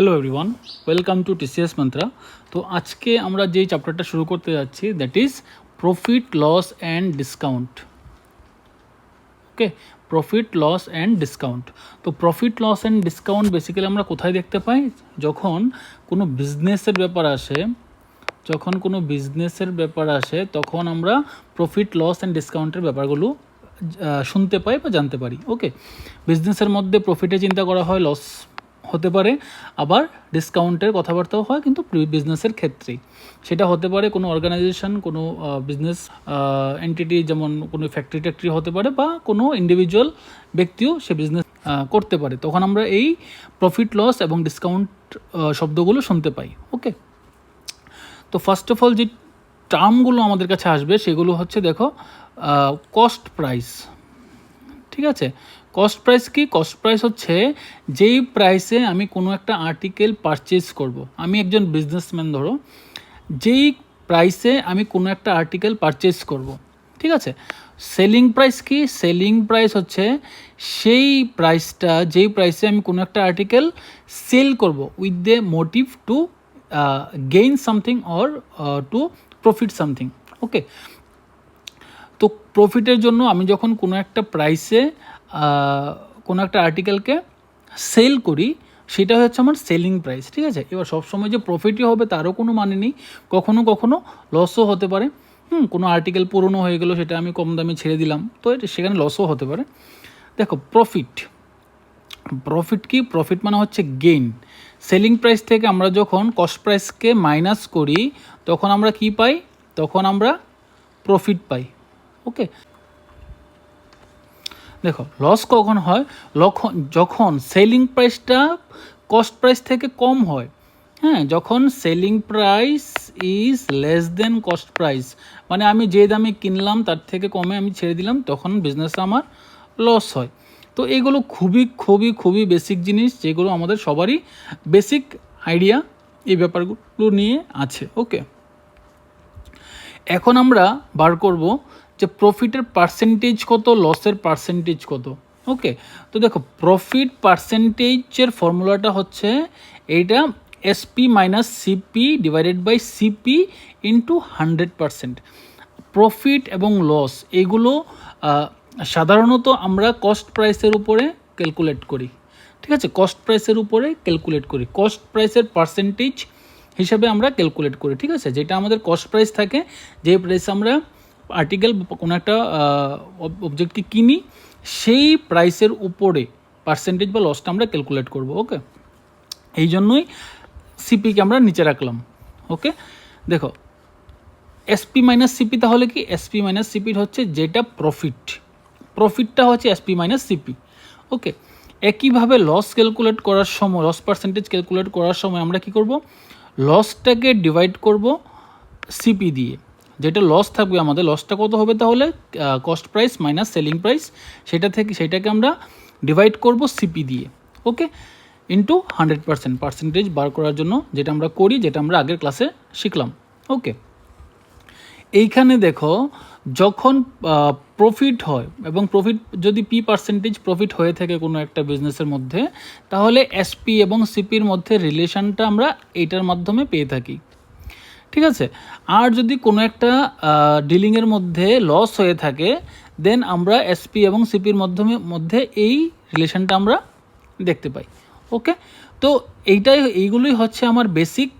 Hello everyone, welcome to TCS Mantra. তো আজকে আমরা যেই চ্যাপ্টারটা শুরু করতে যাচ্ছি that is profit loss and discount. Okay, profit loss and discount. তো profit loss and discount basically আমরা কোথায় দেখতে পাই? যখন কোনো বিজনেসের ব্যাপার আসে, তখন আমরা প্রফিট লস অ্যান্ড ডিসকাউন্টের ব্যাপারগুলো শুনতে পাই বা জানতে পারি। ওকে, বিজনেসের মধ্যে প্রফিটে চিন্তা করা হয়, লস হতে পারে, আবার ডিসকাউন্টের কথাবার্তাও হয়, কিন্তু বিজনেসের ক্ষেত্রেই সেটা হতে পারে কোনো অর্গানাইজেশন, কোনো বিজনেস এন্টিটি, যেমন কোনো ফ্যাক্টরি হতে পারে, বা কোনো ইন্ডিভিজুয়াল ব্যক্তিও সে বিজনেস করতে পারে। তখন আমরা এই প্রফিট লস এবং ডিসকাউন্ট শব্দগুলো শুনতে পাই। ওকে, তো ফার্স্ট অফ অল যে টার্মগুলো আমাদের কাছে আসবে সেগুলো হচ্ছে, দেখো, কস্ট প্রাইস। ঠিক আছে, কস্ট প্রাইস কি? কস্ট প্রাইস হচ্ছে যেই প্রাইসে আমি কোনো একটা আর্টিকেল পারচেজ করব। আমি একজন বিজনেসম্যান, ধরো, যেই প্রাইসে আমি কোনো একটা আর্টিকেল পারচেজ করব, ঠিক আছে। সেলিং প্রাইস কি? সেলিং প্রাইস হচ্ছে সেই প্রাইসটা যেই প্রাইসে আমি কোনো একটা আর্টিকেল সেল করব with the motive to gain something or to profit something. Okay, তো প্রফিটের জন্য আমি যখন কোনো একটা প্রাইসে কোনো একটা আর্টিকেলকে সেল করি, সেটা হচ্ছে আমার সেলিং প্রাইস। ঠিক আছে, এবার সবসময় যে প্রফিটই হবে তারও কোনো মানে নেই, কখনো কখনো লসও হতে পারে। কোনো আর্টিকেল পুরনো হয়ে গেলো, সেটা আমি কম দামে ছেড়ে দিলাম, তো সেখানে লসও হতে পারে। দেখো, প্রফিট কি? প্রফিট মানে হচ্ছে গেইন। সেলিং প্রাইস থেকে আমরা যখন কস্ট প্রাইসকে মাইনাস করি, তখন আমরা কি পাই? তখন আমরা প্রফিট পাই। ওকে, দেখো, লস কখন হয়? যখন সেলিং প্রাইসটা কস্ট প্রাইস থেকে কম হয়। হ্যাঁ, যখন selling price is less than cost price, মানে আমি যে দামে কিনলাম তার থেকে কমে আমি ছেড়ে দিলাম, তখন বিজনেসে আমার লস হয়। তো এগুলো খুবই খুবই খুবই বেসিক জিনিস, যেগুলো আমাদের সবারই বেসিক আইডিয়া এই ব্যাপারগুলো নিয়ে আছে। ওকে, এখন আমরা বার করব যে প্রফিটের পার্সেন্টেজ কত, লসের পার্সেন্টেজ কত। ওকে, তো দেখো, প্রফিট পার্সেন্টেজের ফর্মুলাটা হচ্ছে এইটা, SP minus CP divided by CP into 100%। Profit এবং লস এগুলো সাধারণত আমরা কস্ট প্রাইসের উপরে ক্যালকুলেট করি। ঠিক আছে, কস্ট প্রাইসের উপরে ক্যালকুলেট করি, কস্ট প্রাইসের পার্সেন্টেজ হিসাবে আমরা ক্যালকুলেট করি। ঠিক আছে, যেটা আমাদের কস্ট প্রাইস থাকে, যে প্রাইস আমরা আর্টিকেল কোনো একটা অবজেক্টকে কিনি, সেই প্রাইসের উপরে পার্সেন্টেজ বা লসটা আমরা ক্যালকুলেট করব। ওকে, এই জন্যই সিপিকে আমরা নিচে রাখলাম। ওকে, দেখো, এসপি মাইনাস সিপি, তাহলে কি? এসপি মাইনাস সিপির হচ্ছে যেটা প্রফিটটা হচ্ছে এসপি মাইনাস সিপি। ওকে, একইভাবে লস ক্যালকুলেট করার সময়, লস পার্সেন্টেজ ক্যালকুলেট করার সময় আমরা কি করব? লসটাকে ডিভাইড করব সিপি দিয়ে। যেটা লস থাকবে আমাদের, লসটা কত হবে তাহলে? Cost price minus selling price, সেটাকে আমরা ডিভাইড করব সিপি দিয়ে। ওকে, ইন্টু 100%, পার্সেন্টেজ বার করার জন্য যেটা আমরা করি, যেটা আমরা আগের ক্লাসে শিখলাম। ওকে, এইখানে দেখো, যখন প্রফিট হয় এবং প্রফিট যদি পি পার্সেন্টেজ প্রফিট হয়ে থাকে কোনো একটা বিজনেসের মধ্যে, তাহলে এসপি এবং সিপির মধ্যে রিলেশনটা আমরা এইটার মাধ্যমে পেয়ে থাকি। ঠিক আছে, আর যদি কোনো একটা ডিলিংয়ের মধ্যে লস হয়ে থাকে, দেন আমরা এসপি এবং সিপির মধ্যে এই রিলেশনটা আমরা দেখতে পাই। ওকে, তো এইগুলোই হচ্ছে আমার বেসিক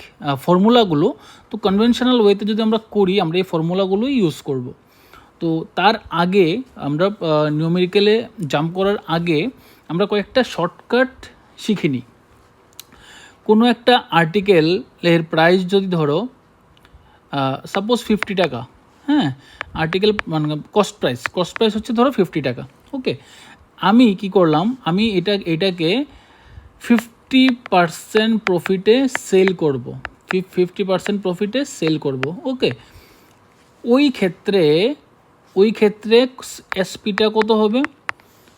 ফর্মুলাগুলো। তো কনভেনশনাল ওয়েতে যদি আমরা করি, আমরা এই ফর্মুলাগুলোই ইউজ করব। তো তার আগে আমরা নিউমেরিক্যালে জাম্প করার আগে আমরা কয়েকটা শর্টকাট শিখে নিই। কোনো একটা আর্টিকেলের প্রাইস যদি ধরো সাপোজ 50 টাকা, হ্যাঁ, আর্টিকেল মানে কস্ট প্রাইস হচ্ছে ধরো 50 টাকা। ওকে, আমি কি করলাম? আমি এটাকে 50% প্রফিটে সেল করব, 50% প্রফিটে সেল করব। ওকে, ওই ক্ষেত্রে এসপিটা কত হবে?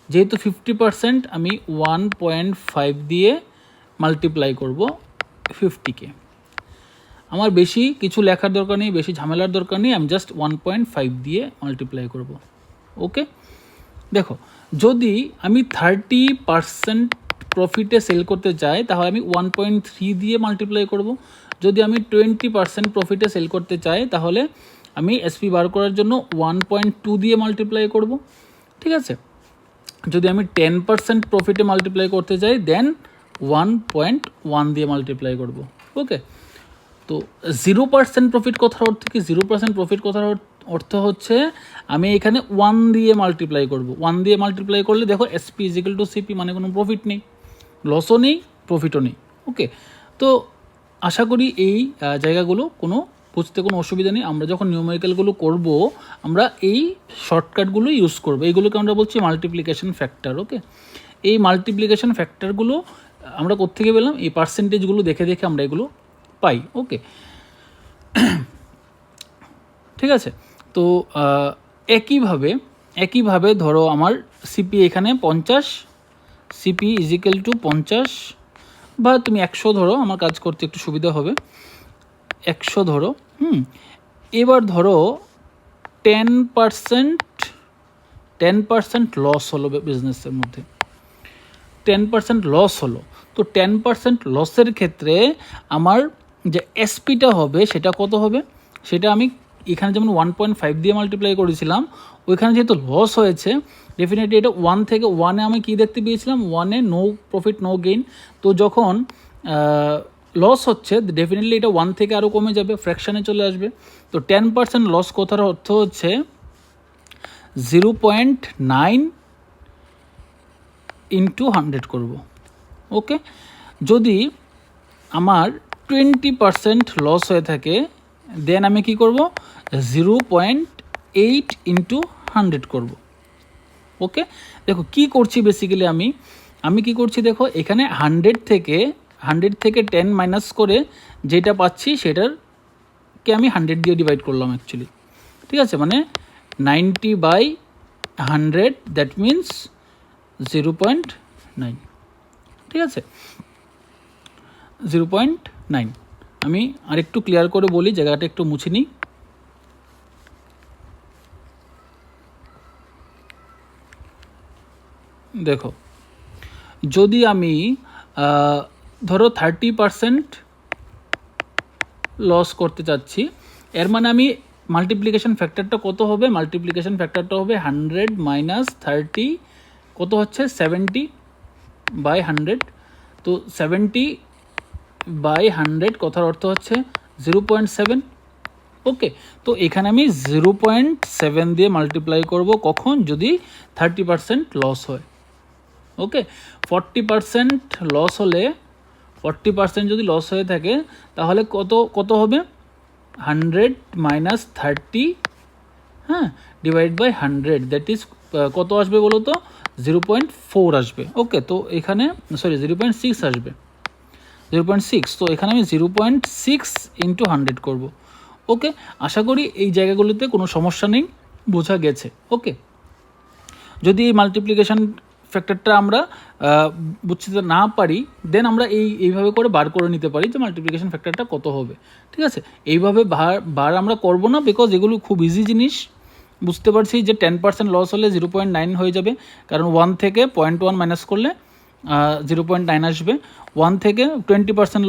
যেহেতু 50%, আমি 1.5 দিয়ে মাল্টিপ্লাই করব 50কে। আমার বেশি কিছু লেখার দরকার নেই, বেশি ঝামেলার দরকার নেই, আমি জাস্ট 1.5 দিয়ে মাল্টিপ্লাই করব। ওকে, দেখো, যদি আমি 30% প্রফিটে সেল করতে চাই তাহলে আমি 1.3 দিয়ে মাল্টিপ্লাই করব। যদি আমি 20% প্রফিটে সেল করতে চাই তাহলে আমি এসপি বার করার জন্য 1.2 দিয়ে মাল্টিপ্লাই করব, ঠিক আছে। যদি আমি 10% প্রফিটে মাল্টিপ্লাই করতে চাই দেন 1.1 দিয়ে মাল্টিপ্লাই করব, ওকে। তো 0% প্রফিট কথার অর্থ কি? 0% প্রফিট কথার অর্থ হচ্ছে আমি এখানে 1 দিয়ে মাল্টিপ্লাই করব। 1 দিয়ে মাল্টিপ্লাই করলে দেখো এসপি ইজিক্যাল টু সিপি, মানে কোনো প্রফিট নেই, লসও নেই, প্রফিটও নেই, ওকে। তো আশা করি এই জায়গাগুলো কোনো বুঝতে কোনো অসুবিধা নেই। আমরা যখন নিউমেরিক্যালগুলো করব আমরা এই শর্টকাটগুলো ইউজ করব, এইগুলোকে আমরা বলছি মাল্টিপ্লিকেশন ফ্যাক্টর, ওকে। এই মাল্টিপ্লিকেশন ফ্যাক্টরগুলো আমরা কোত্থেকে পেলাম? এই পার্সেন্টেজগুলো দেখে দেখে আমরা এগুলো পাই, ওকে। ঠিক আছে। তো একইভাবে ধরো আমার সিপি এখানে 50, সিপি ইজিক্যাল টু 50 বা তুমি 100 ধরো, আমার কাজ করতে একটু সুবিধা হবে, 100 ধরো। এবার ধরো 10% লস হলো বিজনেসের মধ্যে, 10% লস হলো। তো 10% লসের ক্ষেত্রে আমার যে এসপিটা হবে সেটা কত হবে? সেটা আমি এখানে যেমন 1.5 দিয়ে মাল্টিপ্লাই করেছিলাম, ওইখানে যেহেতু লস হয়েছে ডেফিনেটলি এটা 1 থেকে 1-এ আমি কী দেখতে পেয়েছিলাম? 1-এ নো প্রফিট নো গেইন। তো যখন লস হচ্ছে ডেফিনেটলি এটা 1 থেকে আরও কমে যাবে, ফ্র্যাকশানে চলে আসবে। তো 10% লস কথার অর্থ হচ্ছে 0.9 ইন্টু 100 করব, ওকে। যদি আমার 20% লস হয়ে থাকে দেন আমি কি করব? 0.8 ইন্টু 100 করব, ওকে। দেখো কি করছি বেসিক্যালি আমি কি করছি দেখো, এখানে 100 থেকে 10 মাইনাস করে যেটা পাচ্ছি সেটারকে আমি 100 দিয়ে ডিভাইড করলাম অ্যাকচুয়ালি, ঠিক আছে। মানে 90/100 দ্যাট মিনস 0.9, ঠিক আছে, 0.9। আমি আরেকটু ক্লিয়ার করে বলি, জায়গাটা একটু মুছে নিই। দেখো যদি আমি ধরো 30% লস করতে চাচ্ছি, এর মানে আমি মাল্টিপ্লিকেশন ফ্যাক্টরটা কত হবে? মাল্টিপ্লিকেশন ফ্যাক্টরটা হবে 100 মাইনাস 30, কত হচ্ছে? 70/100। তো 70/100 কথার অর্থ হচ্ছে 0.7, ওকে। তো এখানে আমি 0.7 দিয়ে মাল্টিপ্লাই করব, কখন? যদি 30% লস হয়, ওকে। 40% লস হলে 40% যদি লস হয়ে থাকে তাহলে কত হবে? 100 মাইনাস 30, হ্যাঁ, ডিভাইড বাই 100 দ্যাট ইজ কত আসবে বলো তো? 0.4 আসবে, ওকে। তো এখানে 0.6 আসবে, 0.6। তো এখানে আমি 0.6 ইন্টু 100 করবো, ওকে। আশা করি এই জায়গাগুলোতে কোনো সমস্যা নেই, বোঝা গেছে, ওকে। যদি এই মাল্টিপ্লিকেশন ফ্যাক্টরটা আমরা বুঝতে না পারি দেন আমরা এইভাবে করে বার করে নিতে পারি যে মাল্টিপ্লিকেশন ফ্যাক্টরটা কত হবে, ঠিক আছে। এইভাবে বার আমরা করব না, বিকজ এগুলো খুব ইজি জিনিস। বুঝতে পারছি যে 10% লস হলে 0.9 হয়ে যাবে, কারণ 1 থেকে 0.1 মাইনাস করলে 0.9 আসবে। 1 থেকে 20%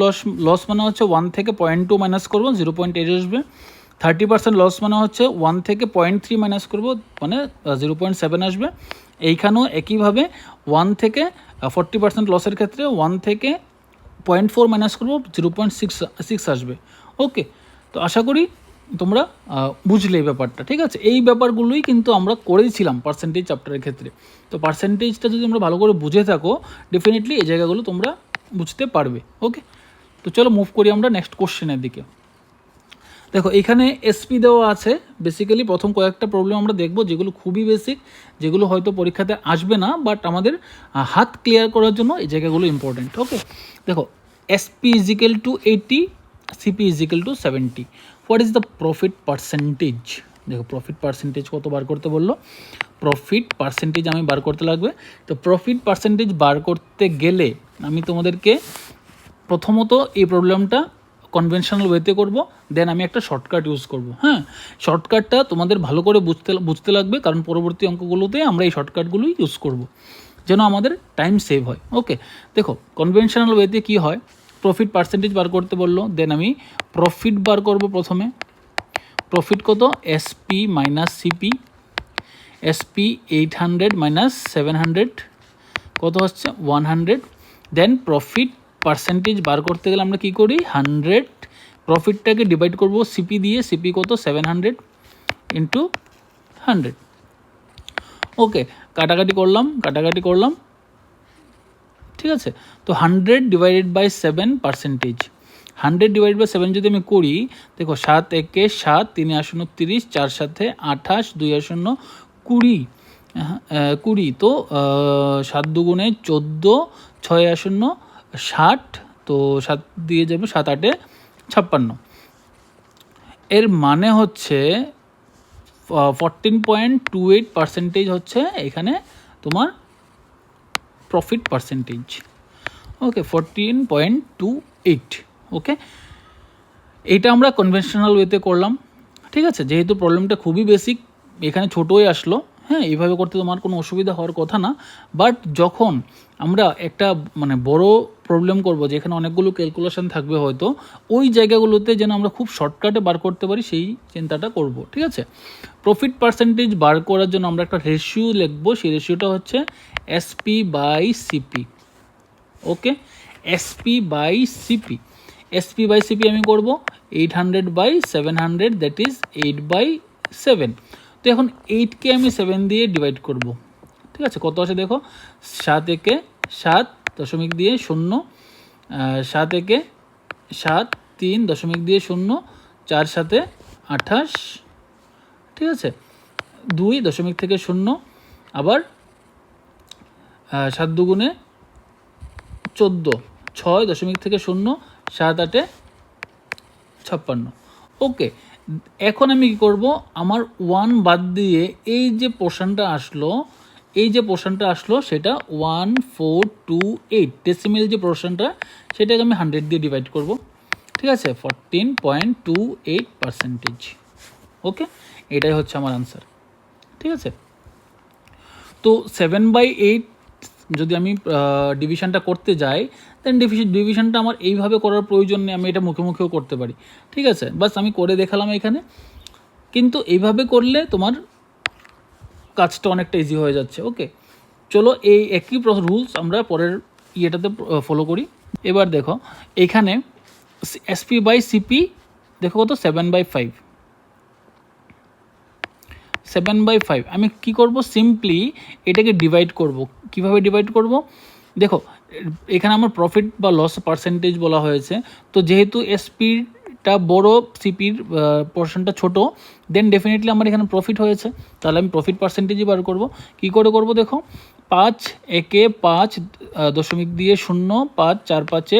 লস মানে হচ্ছে 1 থেকে 0.2 মাইনাস করবো, 0.8 আসবে। 30% লস মানে হচ্ছে 1 থেকে 0.3 মাইনাস করবো, মানে 0.7 আসবে। এইখানেও একইভাবে 1 থেকে 40% লসের ক্ষেত্রে 1 থেকে 0.4 মাইনাস করবো, 0.6 আসবে, ওকে। তো আশা করি তোমরা বুঝলে এই ব্যাপারটা, ঠিক আছে। এই ব্যাপারগুলোই কিন্তু আমরা করেছিলাম পার্সেন্টেজ চ্যাপ্টারের ক্ষেত্রে। তো পার্সেন্টেজটা যদি আমরা ভালো করে বুঝে থাকো ডেফিনেটলি এই জায়গাগুলো তোমরা বুঝতে পারবে, ওকে। তো চলো মুভ করি আমরা নেক্সট কোশ্চেনের দিকে। দেখো এখানে এসপি দেওয়া আছে। বেসিক্যালি প্রথম কয়েকটা প্রবলেম আমরা দেখব যেগুলো খুবই বেসিক, যেগুলো হয়তো পরীক্ষাতে আসবে না, বাট আমাদের হাত ক্লিয়ার করার জন্য এই জায়গাগুলো ইম্পর্টেন্ট, ওকে। দেখো SP is equal to 80, CP is equal to 70, what is the profit percentage? দেখো প্রফিট পার্সেন্টেজ কত বার করতে বললো? প্রফিট পার্সেন্টেজ আমি বার করতে লাগবে। তো প্রফিট পার্সেন্টেজ বার করতে গেলে আমি তোমাদেরকে প্রথমত এই প্রবলেমটা কনভেনশনাল ওয়েতে করব, দেন আমি একটা শর্টকাট ইউজ করব, হ্যাঁ। শর্টকাটটা তোমাদের ভালো করে বুঝতে লাগবে, কারণ পরবর্তী অঙ্কগুলোতে আমরা এই শর্টকাটগুলোই ইউজ করব। যেন আমাদের টাইম সেভ হয়। ওকে, দেখো কনভেনশনাল ওয়েতে কী হয়, প্রফিট পার্সেন্টেজ বার করতে বললো, দেন আমি প্রফিট বার করব। প্রথমে প্রফিট কত, SP minus CP, SP 800 minus 700 কত হচ্ছে 100। দেন প্রফিট পার্সেন্টেজ বার করতে গেলে আমরা কী করি, 100 প্রফিটটাকে ডিভাইড করব সিপি দিয়ে, সিপি কত 700 ইন্টু 100। ওকে, কাটাকাটি করলাম, ঠিক আছে। তো 100 divided by 7 percentage, 100 divide by 7 যদি আমি করি, দেখো 7 একে 7, 3 আসন্ন 30, 4 সাথে 28, 2 আসন্ন 20, তো 7 দুগুণে 14, 6 আসন্ন 60, তো 7 দিয়ে যাবে 7 8 56। এর মানে হচ্ছে 14.28% হচ্ছে এখানে তোমার প্রফিট পার্সেন্টেজ। ওকে, 14.28। ওকে, এটা আমরা কনভেনশনাল ওয়েতে করলাম, ঠিক আছে। যেহেতু প্রবলেমটা খুবই বেসিক, এখানে ছোটোই আসলো, হ্যাঁ, এইভাবে করতে তোমার কোনো অসুবিধা হওয়ার কথা না। বাট যখন আমরা একটা মানে বড় প্রবলেম করব, যেখানে অনেকগুলো ক্যালকুলেশন থাকবে হয়তো, ওই জায়গাগুলোতে যেন আমরা খুব শর্টকাটে বার করতে পারি, সেই চিন্তাটা করব, ঠিক আছে। প্রফিট পার্সেন্টেজ বার করার জন্য আমরা একটা রেশিও লিখবো, সেই রেশিওটা হচ্ছে SP by CP. Okay, SP by CP, SP by CP আমি করব 800 বাই 700, দ্যাট ইজ 8/7। তো এখন 8কে আমি 7 দিয়ে ডিভাইড করব, ঠিক আছে। কত আছে দেখো, 7 একে 7 দশমিক দিয়ে 0, 7 একে 7, 3 দশমিক দিয়ে 0, 4 সাথে 28, ঠিক আছে, 2 দশমিক থেকে 0, আবার 7 দুগুণে 14, 6 দশমিক থেকে 0, 7 8 56। ওকে, এখন আমি কী করব, আমার 1 বাদ দিয়ে এই যে পোর্শনটা আসলো, সেটা 1428 ডেসিমেল যে পোর্শনটা, সেটাকে আমি 100 দিয়ে ডিভাইড করব, ঠিক আছে। 14.28%। ওকে, এটাই হচ্ছে আমার আনসার, ঠিক আছে। তো 7/8 যদি আমি ডিভিশনটা করতে যাই, দেন ডিভিশনটা আমার এইভাবে করার প্রয়োজন নেই, আমি এটা মুখে মুখেও করতে পারি, ঠিক আছে। বাস আমি করে দেখালাম এখানে, কিন্তু এইভাবে করলে তোমার কাজটা অনেকটা ইজি হয়ে যাচ্ছে। ওকে, চলো এই একই রুলস আমরা পরের ইয়েটাতে ফলো করি। এবার দেখো এখানে এসপি বাই সিপি দেখো কত 7/5, 7/5 আমি কি করব, সিম্পলি এটাকে ডিভাইড করব। কিভাবে ডিভাইড করব, দেখো এখানে আমার প্রফিট বা লস পার্সেন্টেজ বলা হয়েছে, তো যেহেতু এসপিটা বড়, সিপির পোর্শনটা ছোট, দেন ডেফিনেটলি আমার এখানে প্রফিট হয়েছে, তাহলে আমি প্রফিট পার্সেন্টেজই বার করব। কী করে করব, দেখো 5 একে 5 দশমিক দিয়ে 0, 5 4 5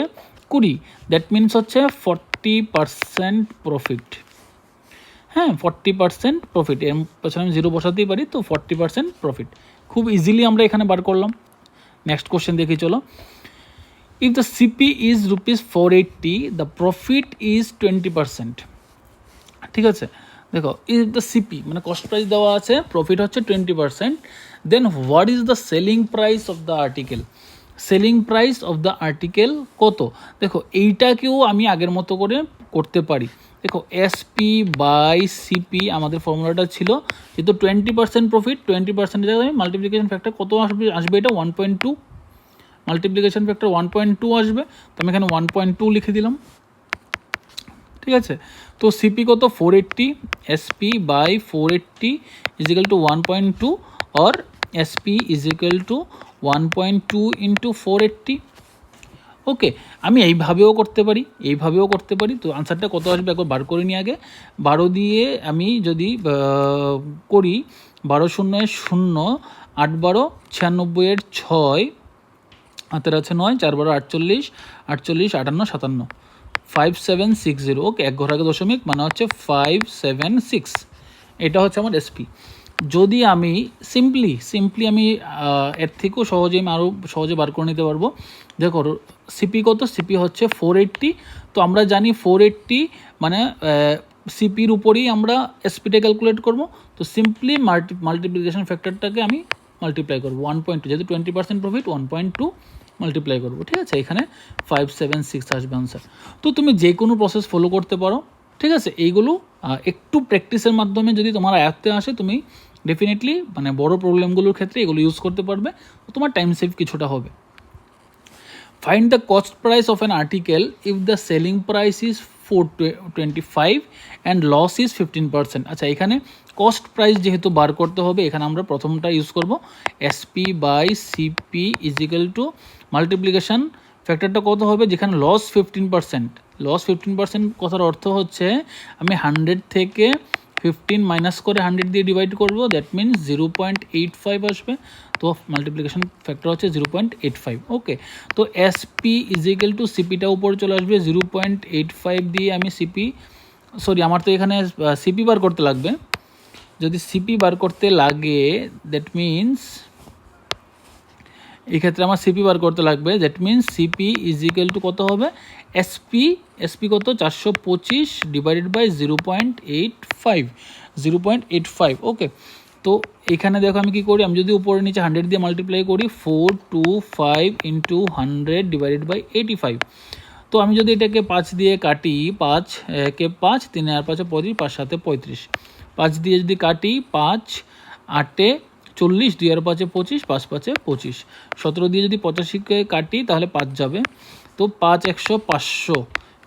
20, দ্যাট মিনস হচ্ছে 40% প্রফিট। হ্যাঁ, 40% প্রফিট, এর পেছনে আমি 0 বসাতেই পারি, তো 40% প্রফিট খুব ইজিলি আমরা এখানে বার করলাম। নেক্সট কোশ্চেন দেখি চলো। If the CP is ₹480, the profit is 20%, ঠিক আছে। দেখো ইফ দ্য সিপি মানে কস্ট প্রাইস দেওয়া আছে, প্রফিট হচ্ছে 20%, then what is the selling price of the article, selling price of the article কত। দেখো এইটাকেও আমি আগের মতো করে করতে পারি। দেখো এসপি বাই সিপি আমাদের ফর্মুলাটা ছিল, যেহেতু 20% প্রফিট, 20% আমি মাল্টিপ্লিকেশন ফ্যাক্টর কত আসবে এটা 1.2, মাল্টিপ্লিকেশন ফ্যাক্টর 1.2 আসবে, তো আমি এখানে 1.2 লিখে দিলাম, ঠিক আছে। তো সিপি কত 480, SP by 480 is equal to 1.2, और SP is equal to 1.2 into 480। Okay, আমি এইভাবেও করতে পারি, তো আনসারটা কত আসবে একবার বার করে নিই আগে। 12 দিয়ে আমি যদি করি, 12 শূন্য 0, 8 12 96 6, হাতের আছে 9, 4 12 48, 48 58 57, 5760। ওকে, এক ঘর আগে দশমিক মানে হচ্ছে 576, এটা হচ্ছে আমার এসপি। যদি আমি সিম্পলি আমি এর থেকেও আরও সহজে বার করে নিতে পারবো। দেখো সিপি কত, সিপি হচ্ছে 480, তো আমরা জানি 480 মানে সিপির উপরেই আমরা এসপিটা ক্যালকুলেট করব, তো সিম্পলি মাল্টিপ্লিকেশন ফ্যাক্টরটাকে আমি মাল্টিপ্লাই করবো 1.2, যেহেতু 20% প্রফিট 1.2 মাল্টিপ্লাই করবো, ঠিক আছে। এখানে 576 আসবে আনসার। তো তুমি যে কোনো প্রসেস ফলো করতে পারো, ঠিক আছে। এইগুলো একটু প্র্যাকটিসের মাধ্যমে যদি তোমার আয়ত্তে আসে, তুমি ডেফিনেটলি মানে বড় প্রবলেমগুলোর ক্ষেত্রে এগুলো ইউজ করতে পারবে, তোমার টাইম সেভ কিছুটা হবে। Find the cost price of an article if the selling price is 425 and loss is 15%। আচ্ছা, এখানে কস্ট প্রাইস যেহেতু বার করতে হবে, এখানে আমরা প্রথমটা ইউজ করব SP by CP is equal to multiplication ফ্যাক্টরটা কত হবে, যেখানে লস 15%। লস 15% কথার অর্থ হচ্ছে আমি 100 থেকে 15 মাইনাস করে 100 দিয়ে ডিভাইড করব, দ্যাট মিনস 0.85 আসবে। তো মাল্টিপ্লিকেশন ফ্যাক্টর হচ্ছে 0.85। ওকে, তো এসপি ইজ ইকুয়াল টু সিপিটা উপরে চলে আসবে, 0.85 দিয়ে আমি আমার তো এখানে সিপি বার করতে লাগবে। যদি সিপি বার করতে লাগে দ্যাট মিনস এক্ষেত্রে আমার সিপি বার করতে লাগবে, that means CP is equal two কত হবে, এসপি কত 425 ডিভাইডেড বাই 0.85। ওকে, তো এখানে দেখো আমি কী করি, আমি যদি উপরে নিচে 100 দিয়ে মাল্টিপ্লাই করি, 425 ইন্টু 100 ডিভাইডেড বাই 85। তো আমি যদি এটাকে 5 দিয়ে কাটি, 5 কে 5, 3 আর 5 35, 5 7 35, 5 দিয়ে যদি কাটি, 5 8 40, 2 আর 5 25, 5 5 25, 17 দিয়ে যদি 85কে কাটি তাহলে 5 যাবে, তো 5 100 500,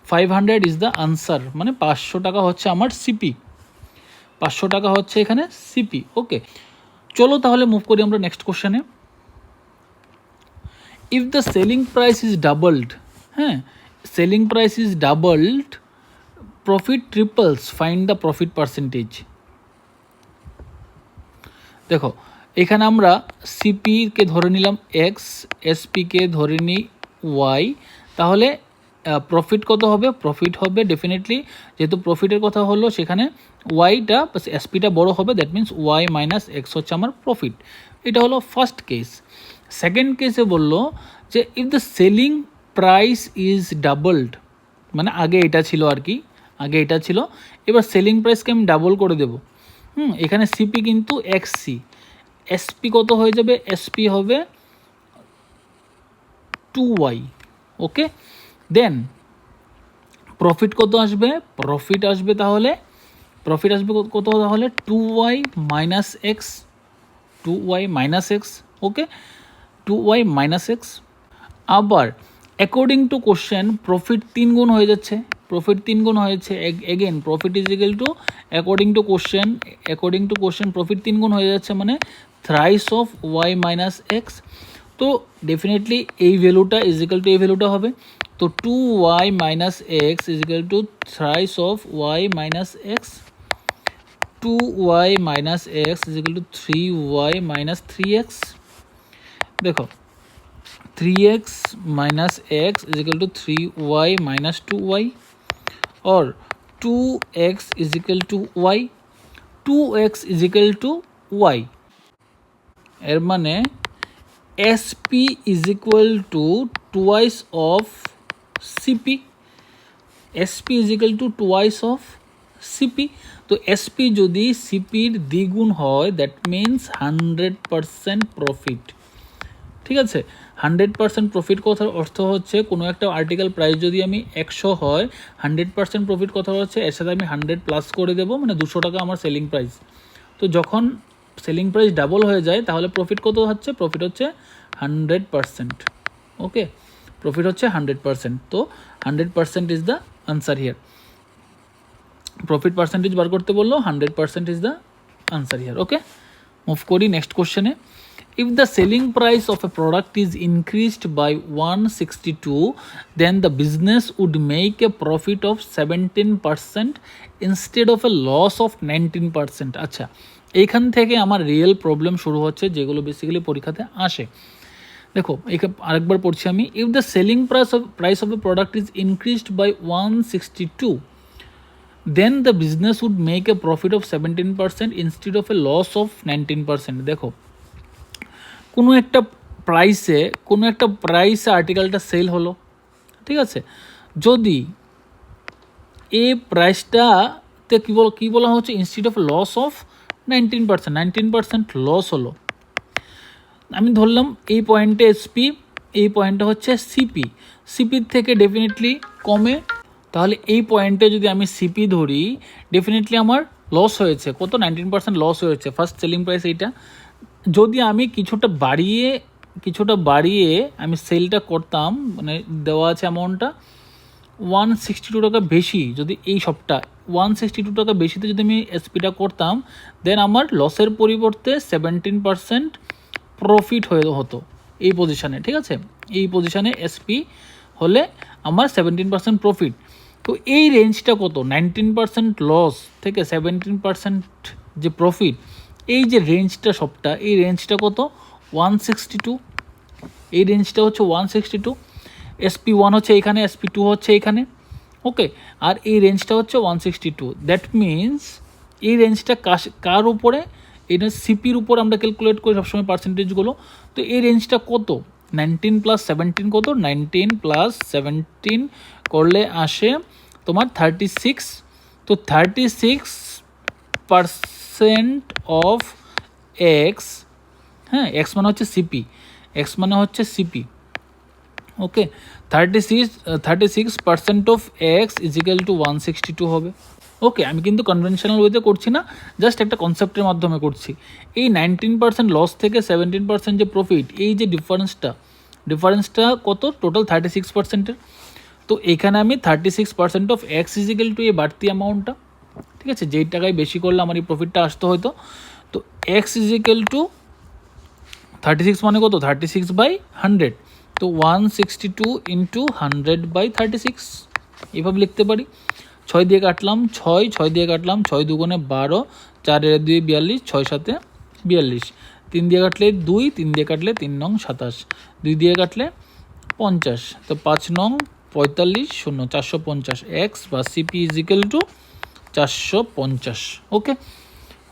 500 ইজ দ্য আনসার। মানে 500 টাকা হচ্ছে আমার সিপি, 500 টাকা হচ্ছে এখানে সিপি। ওকে, চলো তাহলে মুভ করি আমরা নেক্সট কোশ্চেনে। If the selling price is doubled, হ্যাঁ, selling price is doubled, profit triples, find the profit percentage. দেখো এখানে আমরা সিপিকে ধরে নিলাম এক্স, এসপিকে ধরে নিই ওয়াই, তাহলে প্রফিট কত হবে, প্রফিট হবে ডেফিনেটলি, যেহেতু প্রফিটের কথা হলো সেখানে ওয়াইটা এসপিটা বড় হবে, that means Y minus X হচ্ছে আমার প্রফিট। এটা হলো ফার্স্ট কেস। সেকেন্ড কেসে বললো যে if the selling price is doubled, মানে আগে এটা ছিল আর কি, আগে এটা ছিল, এবার সেলিং প্রাইসকে আমি ডাবল করে দেবো। এখানে সিপি কিন্তু এক্সসি, এসপি কত হয়ে যাবে, এসপি হবে 2y। ওকে, দেন প্রফিট কত আসবে, প্রফিট আসবে কত, তাহলে 2y minus x, 2y minus x. Okay, 2y minus x. আবার অ্যাকর্ডিং টু কোশ্চেন প্রফিট 3 গুণ হয়ে যাচ্ছে, প্রফিট 3 গুণ হয়েছে, again profit is equal to according to question profit 3 গুণ হয়ে যাচ্ছে, মানে thrice of Y minus x. তো ডেফিনেটলি এই ভ্যালুটা ইজ ইকুয়াল টু এই ভ্যালুটা হবে, তো 2y minus X is equal to thrice of Y minus x, 2y minus X is equal to 3y minus 3x। দেখো 3x minus x is equal to 3y minus 2y, or 2x is equal to y, 2x is equal to y। এর মানে SP is equal to twice of CP, SP is equal to twice of CP। তো SP যদি CPর দ্বিগুণ হয় that means 100% profit, ঠিক আছে। 100% profit কথার অর্থ হচ্ছে কোনো একটা আর্টিকেল প্রাইস যদি আমি 100 হয়, 100% প্রফিট কথা হচ্ছে এর সাথে আমি 100 প্লাস করে দেবো, মানে 200 টাকা আমার সেলিং প্রাইস। তো যখন সেলিং প্রাইস ডাবল হয়ে যায় তাহলে প্রফিট কত হচ্ছে, প্রফিট হচ্ছে 100%। ওকে, প্রফিট হচ্ছে 100%, তো 100% is the answer here. Profit percentage বার করতে বললো, 100% is the answer here. Okay, move করি নেক্সট কোশ্চেনে। If the selling price of a product is increased by 162, then the business would make a profit of 17% instead of a loss of 19%। আচ্ছা, এইখান থেকে আমার real problem শুরু হচ্ছে, যেগুলো basically পরীক্ষাতে আসে। দেখো আরেকবার পড়ছি আমি। If the selling price of a product is increased by 162, then the business would make a profit of 17% instead of a loss of 19%। দেখো কোনো একটা প্রাইসে আর্টিকেলটা সেল হলো, ঠিক আছে, যদি এই প্রাইসটাতে কী বলা হচ্ছে, instead of loss of 19% loss হলো, আমি ধরলাম এই পয়েন্টে এসপি, এই পয়েন্টটা হচ্ছে সিপি, সিপির থেকে ডেফিনেটলি কমে, তাহলে এই পয়েন্টে যদি আমি সিপি ধরি ডেফিনেটলি আমার লস হয়েছে, কত 19% লস হয়েছে, ফার্স্ট সেলিং প্রাইস এইটা। যদি আমি কিছুটা বাড়িয়ে আমি সেলটা করতাম, মানে দেওয়া আছে অ্যামাউন্টটা 162 টাকা বেশি, যদি এই সবটা 162 টাকা বেশিতে যদি আমি এসপিটা করতাম, দেন আমার লসের পরিবর্তে 17% প্রফিট হতো এই পজিশানে, ঠিক আছে, এই পজিশানে এসপি হলে আমার 17% প্রফিট। তো এই রেঞ্জটা কত, 19% লস থেকে 17% যে প্রফিট, এই যে রেঞ্জটা সবটা, এই রেঞ্জটা কত 162, এই রেঞ্জটা হচ্ছে 162, এসপি ওয়ান হচ্ছে এখানে, এসপি টু হচ্ছে এখানে, ওকে, আর এই রেঞ্জটা হচ্ছে 162। দ্যাট মিনস এই রেঞ্জটা কার উপরে, এটা সিপির উপর আমরা ক্যালকুলেট করি সবসময় পার্সেন্টেজগুলো। তো এই রেঞ্জটা কত, 19 + 17 কত, 19 + 17 করলে আসে তোমার 36। তো 36% অফ এক্স, হ্যাঁ, এক্স মানে হচ্ছে সিপি, এক্স মানে হচ্ছে CP, okay, 36% of X is equal to 162 হবে। ওকে, আমি কিন্তু কনভেনশনাল ওয়েতে করছি না, জাস্ট একটা কনসেপ্টের মাধ্যমে করছি। এই 19% লস থেকে 17% যে প্রফিট, এই যে ডিফারেন্সটা কত, টোটাল 36%-এর। তো এখানে আমি 36% অফ এক্স ইজিক্যাল টু এই বাড়তি অ্যামাউন্টটা, ঠিক আছে, যেই টাকায় বেশি করলে আমার এই প্রফিটটা আসতে হয়তো। তো এক্স ইজিক্যাল টু 36 মানে কত, 36/100, তো 162 ইন্টু 100/36 এইভাবে লিখতে পারি। 6 দিয়ে কাটলাম 6 দিয়ে কাটলাম 6 দুগুণে 12, 4 এর 2 42, 6 7 42, 3 দিয়ে কাটলে 2, 3 দিয়ে কাটলে 3 নং 27, 2 দিয়ে কাটলে 50, তো 5 নং 45, 0 450, এক্স বা CP is equal to 450। Okay,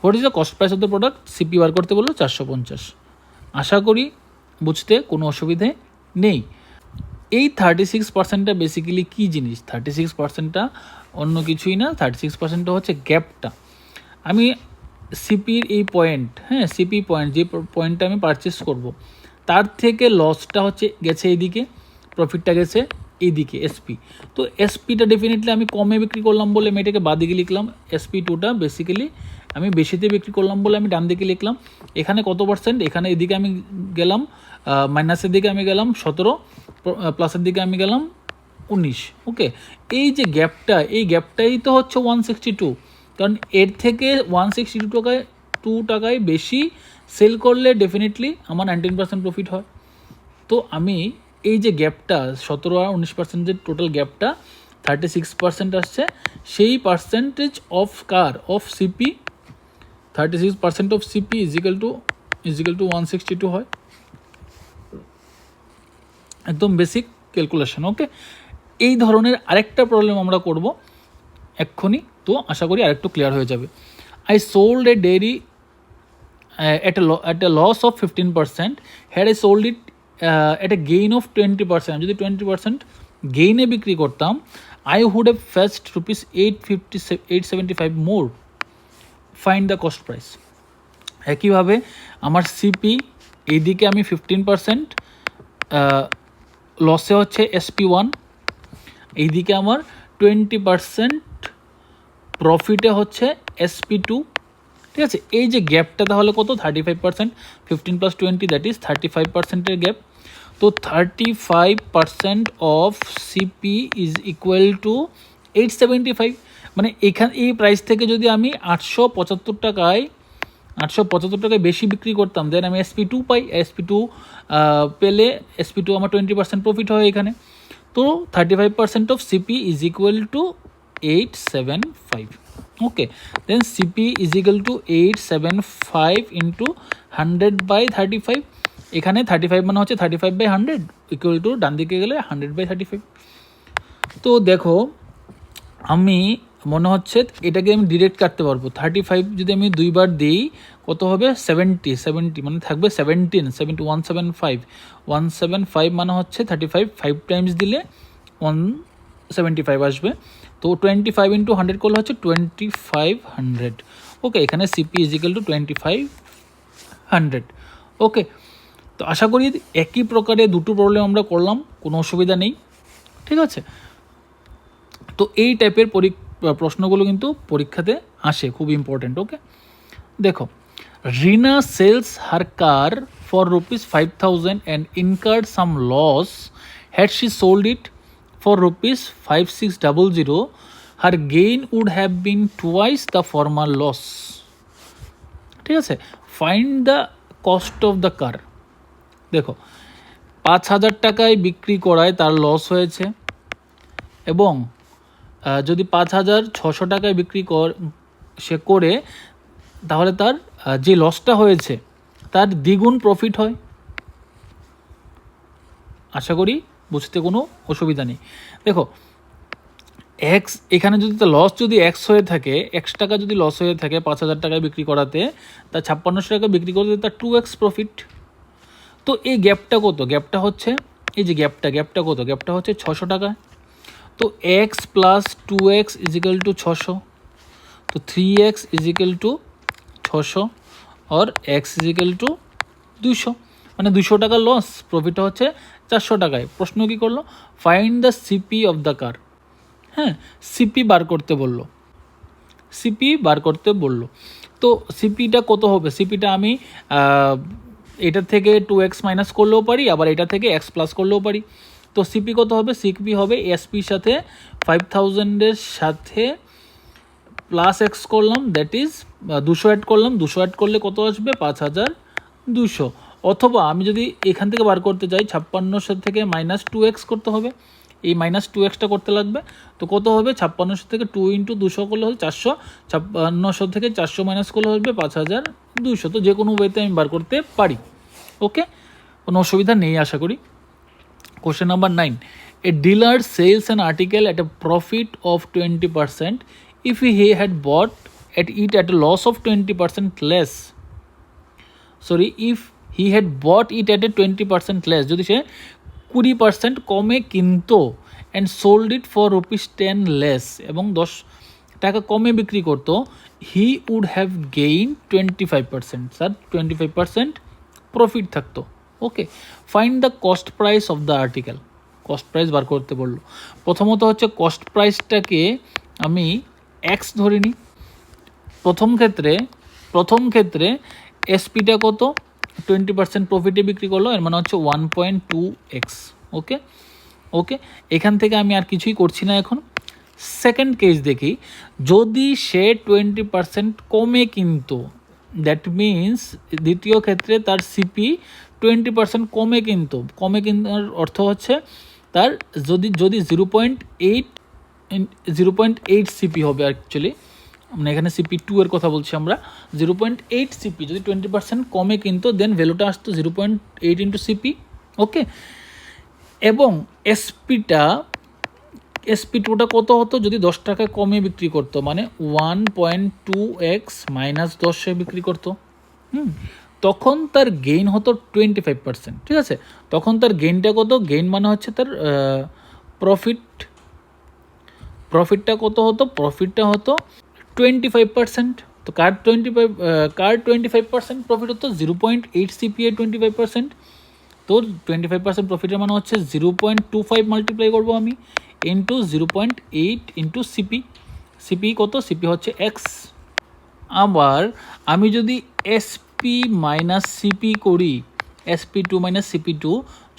what is the cost price of the product, CP বার করতে বললো 450। আশা করি বুঝতে কোনো অসুবিধে নেই। এই 36%টা বেসিক্যালি কী জিনিস, 36%টা অন্য কিছুই না, 36%টা হচ্ছে গ্যাপটা। আমি সিপির এই পয়েন্ট, হ্যাঁ, সিপি পয়েন্ট, যে পয়েন্টটা আমি পারচেস করব, তার থেকে লসটা হচ্ছে গেছে এইদিকে, প্রফিটটা গেছে এইদিকে এসপি। তো এসপিটা ডেফিনেটলি আমি কমে বিক্রি করলাম বলে আমি এটাকে বাদিকে লিখলাম, এসপি টুটা বেসিক্যালি আমি বেশিতে বিক্রি করলাম বলে আমি ডান দিকে লিখলাম। এখানে কত পার্সেন্ট, এখানে এদিকে আমি গেলাম মাইনাসের দিকে আমি গেলাম 17, প্লাসের দিকে আমি গেলাম 19। ওকে, এই যে গ্যাপটা, এই গ্যাপটাই তো হচ্ছে 162, কারণ এর থেকে 162 টাকায় বেশি সেল করলে ডেফিনেটলি আমার 19% প্রফিট হয়। তো আমি এই যে গ্যাপটা 17 আর 19% যে টোটাল গ্যাপটা 36% আসছে, সেই পার্সেন্টেজ অফ কার, of CP, 36% of CP is equal to 162 হয়, একদম বেসিক ক্যালকুলেশন। ওকে, এই ধরনের আরেকটা প্রবলেম আমরা করব এক্ষুনি, তো আশা করি আরেকটু ক্লিয়ার হয়ে যাবে। I sold A dairy at a loss of 15%, had I sold it at a gain of 20%, যদি 20% গেইনে বিক্রি করতাম, I would have fetched rupees 875 more, find the cost price. একইভাবে আমার সিপি এইদিকে আমি 15% লসে হচ্ছে এসপি ওয়ান, এইদিকে আমার 20% প্রফিটে হচ্ছে এসপি টু, ঠিক আছে। এই যে গ্যাপটা তাহলে কত, 35%, 15 + 20 দ্যাট ইজ 35%-এর গ্যাপ। তো 35% of CP is equal to 875, মানে এখানে এই প্রাইস থেকে যদি আমি 875 টাকায় বেশি বিক্রি করতাম, দেন আমি এসপি টু পাই, এসপি টু পেলে এসপি টু আমার 20% প্রফিট হয় এখানে। তো 35% of CP is equal to 875, okay, then CP is equal to 875 into 100/35, এখানে 35 মানে হচ্ছে 35/100 ইকুয়াল টু ডান দিকে গেলে 100/35। তো দেখো আমি মনে হচ্ছে এটাকে আমি ডিরেক্ট কাটতে পারবো, 35 যদি আমি দুইবার দিই কত হবে, 70 মানে থাকবে 175 মানে হচ্ছে 35, 5 টাইমস দিলে 175 আসবে। তো 25 ইন্টু 100 করলে হচ্ছে 2500, ওকে, এখানে সিপি ইজিক্যাল টু 2500, ওকে। তো আশা করি একই প্রকারে দুটো প্রবলেম আমরা করলাম, কোনো অসুবিধা নেই, ঠিক আছে। তো এই টাইপের প্রশ্নগুলো কিন্তু পরীক্ষাতে আসে, খুব ইম্পর্টেন্ট। ওকে, দেখো, Rina sells her car for ₹5,000 and incurred some loss. Had she sold it for ₹5,600, her gain would have been twice the former loss. ঠিক আছে, find the cost of the car. দেখো, 5,000 টাকায় বিক্রি করায় তার লস হয়েছে, এবং যদি 5,600 টাকায় বিক্রি সে করে, তাহলে তার যে লসটা হয়েছে তার দ্বিগুণ প্রফিট হয়। আশা করি বুঝতে কোনো অসুবিধা নেই। দেখো, এক্স, এখানে যদি তার লস যদি এক্স হয়ে থাকে, এক্স টাকা যদি লস হয়ে থাকে 5,000 টাকায় বিক্রি করাতে, তার 5,600 টাকা বিক্রি করতে তার 2x প্রফিট। তো এই গ্যাপটা কত? গ্যাপটা হচ্ছে, এই যে গ্যাপটা কত? গ্যাপটা হচ্ছে 600 টাকা। তো x plus 2x is equal two 600, তো 3x ইজিক্যাল টু 600 और x ইজিক্যাল টু 200, মানে 200 টাকা লস, প্রফিটটা হচ্ছে 400 টাকায়। প্রশ্ন কী করলো? Find the CP of the কার। হ্যাঁ, সিপি বার করতে বললো, সিপি বার করতে বললো। তো সিপিটা কত হবে? সিপিটা আমি এটা থেকে 2x মাইনাস করলেও পারি, আবার এটা থেকে x প্লাস করলেও পারি। তো সিপি কত হবে? সিপি হবে এসপির সাথে 5,000-এর সাথে প্লাস এক্স করলাম, দ্যাট ইজ 200 অ্যাড করলাম, 200 অ্যাড করলে কত আসবে? 5,200। অথবা আমি যদি এখান থেকে বার করতে চাই, 56 থেকে মাইনাস 2x করতে হবে, এই মাইনাস 2xটা করতে লাগবে। তো কত হবে? 56 থেকে 2 ইন্টু 200 করলে হবে 400, 56 থেকে 400 মাইনাস করলে হবে 5,200। তো যে কোনো ওয়েতে আমি বার করতে পারি। ওকে, কোনো অসুবিধা নেই আশা করি। Question number 9. A dealer sells an article at a profit of 20% if he had bought it at a loss of 20% less. Sorry, if he had bought it at a 20% less, যদি সে 20% কমে কিনতো and sold it for ₹10 less, এবং 10 টাকা কমে বিক্রি করতো, he would have gained 25%, sir 25% profit থাকতো। Okay, find the cost price of the article. Cost price বার করতে বললো। প্রথমত হচ্ছে কস্ট প্রাইসটাকে আমি এক্স ধরে নিই। প্রথম ক্ষেত্রে এসপিটা কত? 20% প্রফিটে বিক্রি করলো, এর মানে হচ্ছে 1.2x। ওকে ওকে, এখান থেকে আমি আর কিছুই করছি না এখন। সেকেন্ড কেস দেখি, যদি সে 20% কমে কিনতো, দ্যাট মিনস দ্বিতীয় ক্ষেত্রে তার সিপি 20% কমে কেনার অর্থ হচ্ছে তার যদি 0.8 সিপি হবে অ্যাকচুয়ালি, মানে এখানে সিপি 2 এর কথা বলছি আমরা। 0.8 সিপি যদি 20% কমে কিনতো, দেন ভ্যালুটা আসতো 0.8 ইন্টু সিপি। ওকে, এবং এসপি টুটা কত হতো? যদি 10 টাকা কমে বিক্রি করতো, মানে 1.2x মাইনাস 10-এ বিক্রি করতো, তখন তার গেইন হতো 25%। ঠিক আছে, তখন তার গেইনটা কত? গেইন মানে হচ্ছে তার প্রফিটটা কত হতো? প্রফিটটা হতো 25%। তো কার 25% প্রফিট হতো? 0.8 সিপিএ 25%। তো 25% প্রফিটের মানে হচ্ছে 0.25 মাল্টিপ্লাই করবো আমি ইন্টু 0.8 ইন্টু সিপি কত? সিপি হচ্ছে এক্স। আবার আমি যদি এসপি মাইনাস সিপি করি, SP2 মাইনাস CP2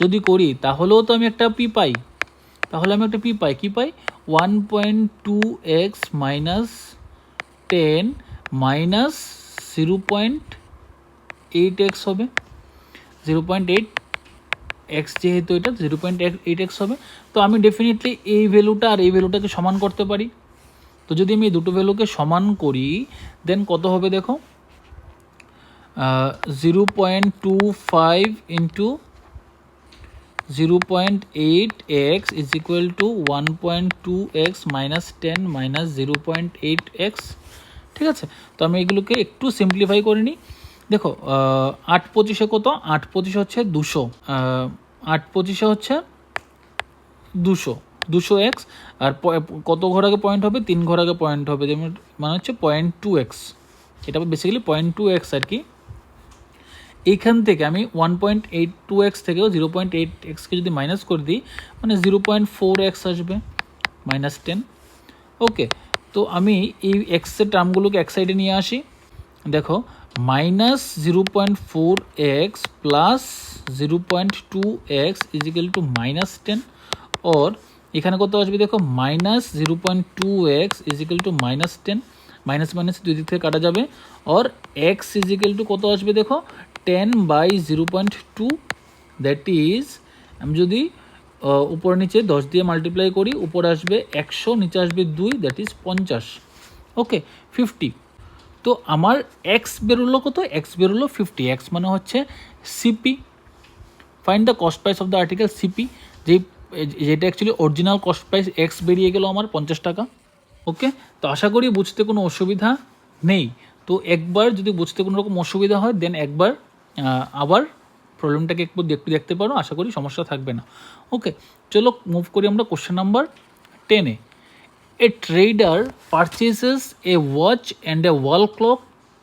যদি করি, তাহলেও তো আমি একটা পি পাই। কি পাই? 1.2x মাইনাস 10 মাইনাস 0.8x হবে। 0.8x যেহেতু এটা 0.8x হবে। তো আমি ডেফিনেটলি এই ভ্যালুটা আর এই ভ্যালুটাকে সমান করতে পারি। তো যদি আমি এই দুটো ভ্যালুকে সমান করি, দেন কত হবে? দেখো, 0.25 into 0.8x is equal two 1.2x minus 10 minus 0.8x। ঠিক আছে, তো আমি এগুলোকে একটু সিম্পলিফাই করে নিই। দেখো, 8-25 কত? 8-25 হচ্ছে 200, 8-25 হচ্ছে 200x, আর কত ঘর আগে পয়েন্ট হবে? 3 ঘর আগে পয়েন্ট হবে, মানে হচ্ছে 0.2x। এটা বেসিক্যালি 0.2x আর কি। এইখান থেকে আমি 1.82x থেকেও 0.8xকে যদি মাইনাস করে দিই মানে 0.4x আসবে -10। ওকে, তো আমি এই এক্সের টার্মগুলোকে এক সাইডে নিয়ে আসি। দেখো -0.4x plus 0.2x is equal two -10, ওর এখানে কত আসবে দেখো -0.2x is equal two -10, minus minus দুই দিক থেকে কাটা যাবে, ওর x ইজিক্যাল টু কত আসবে দেখো 10/0.2, দ্যাট ইজ আমি যদি উপর নিচে 10 দিয়ে মাল্টিপ্লাই করি, উপরে আসবে 100, নিচে আসবে 2, দ্যাট ইজ 50। ওকে, 50। তো আমার এক্স বেরোলো কত, এক্স বেরোলো 50, এক্স মানে হচ্ছে সিপি। Find the cost price of the article CP, যেটা actually original cost price x বেরিয়ে গেল আমার 50 টাকা। ওকে, তো আশা করি বুঝতে কোনো অসুবিধা নেই। তো একবার যদি বুঝতে কোনো রকম অসুবিধা হয় দেন একবার আবার প্রবলেমটাকে একটু দেখতে পারো, আশা করি সমস্যা থাকবে না। ওকে, চলো মুভ করি আমরা কোশ্চেন নাম্বার 10-এ। A trader purchases a watch and a wall clock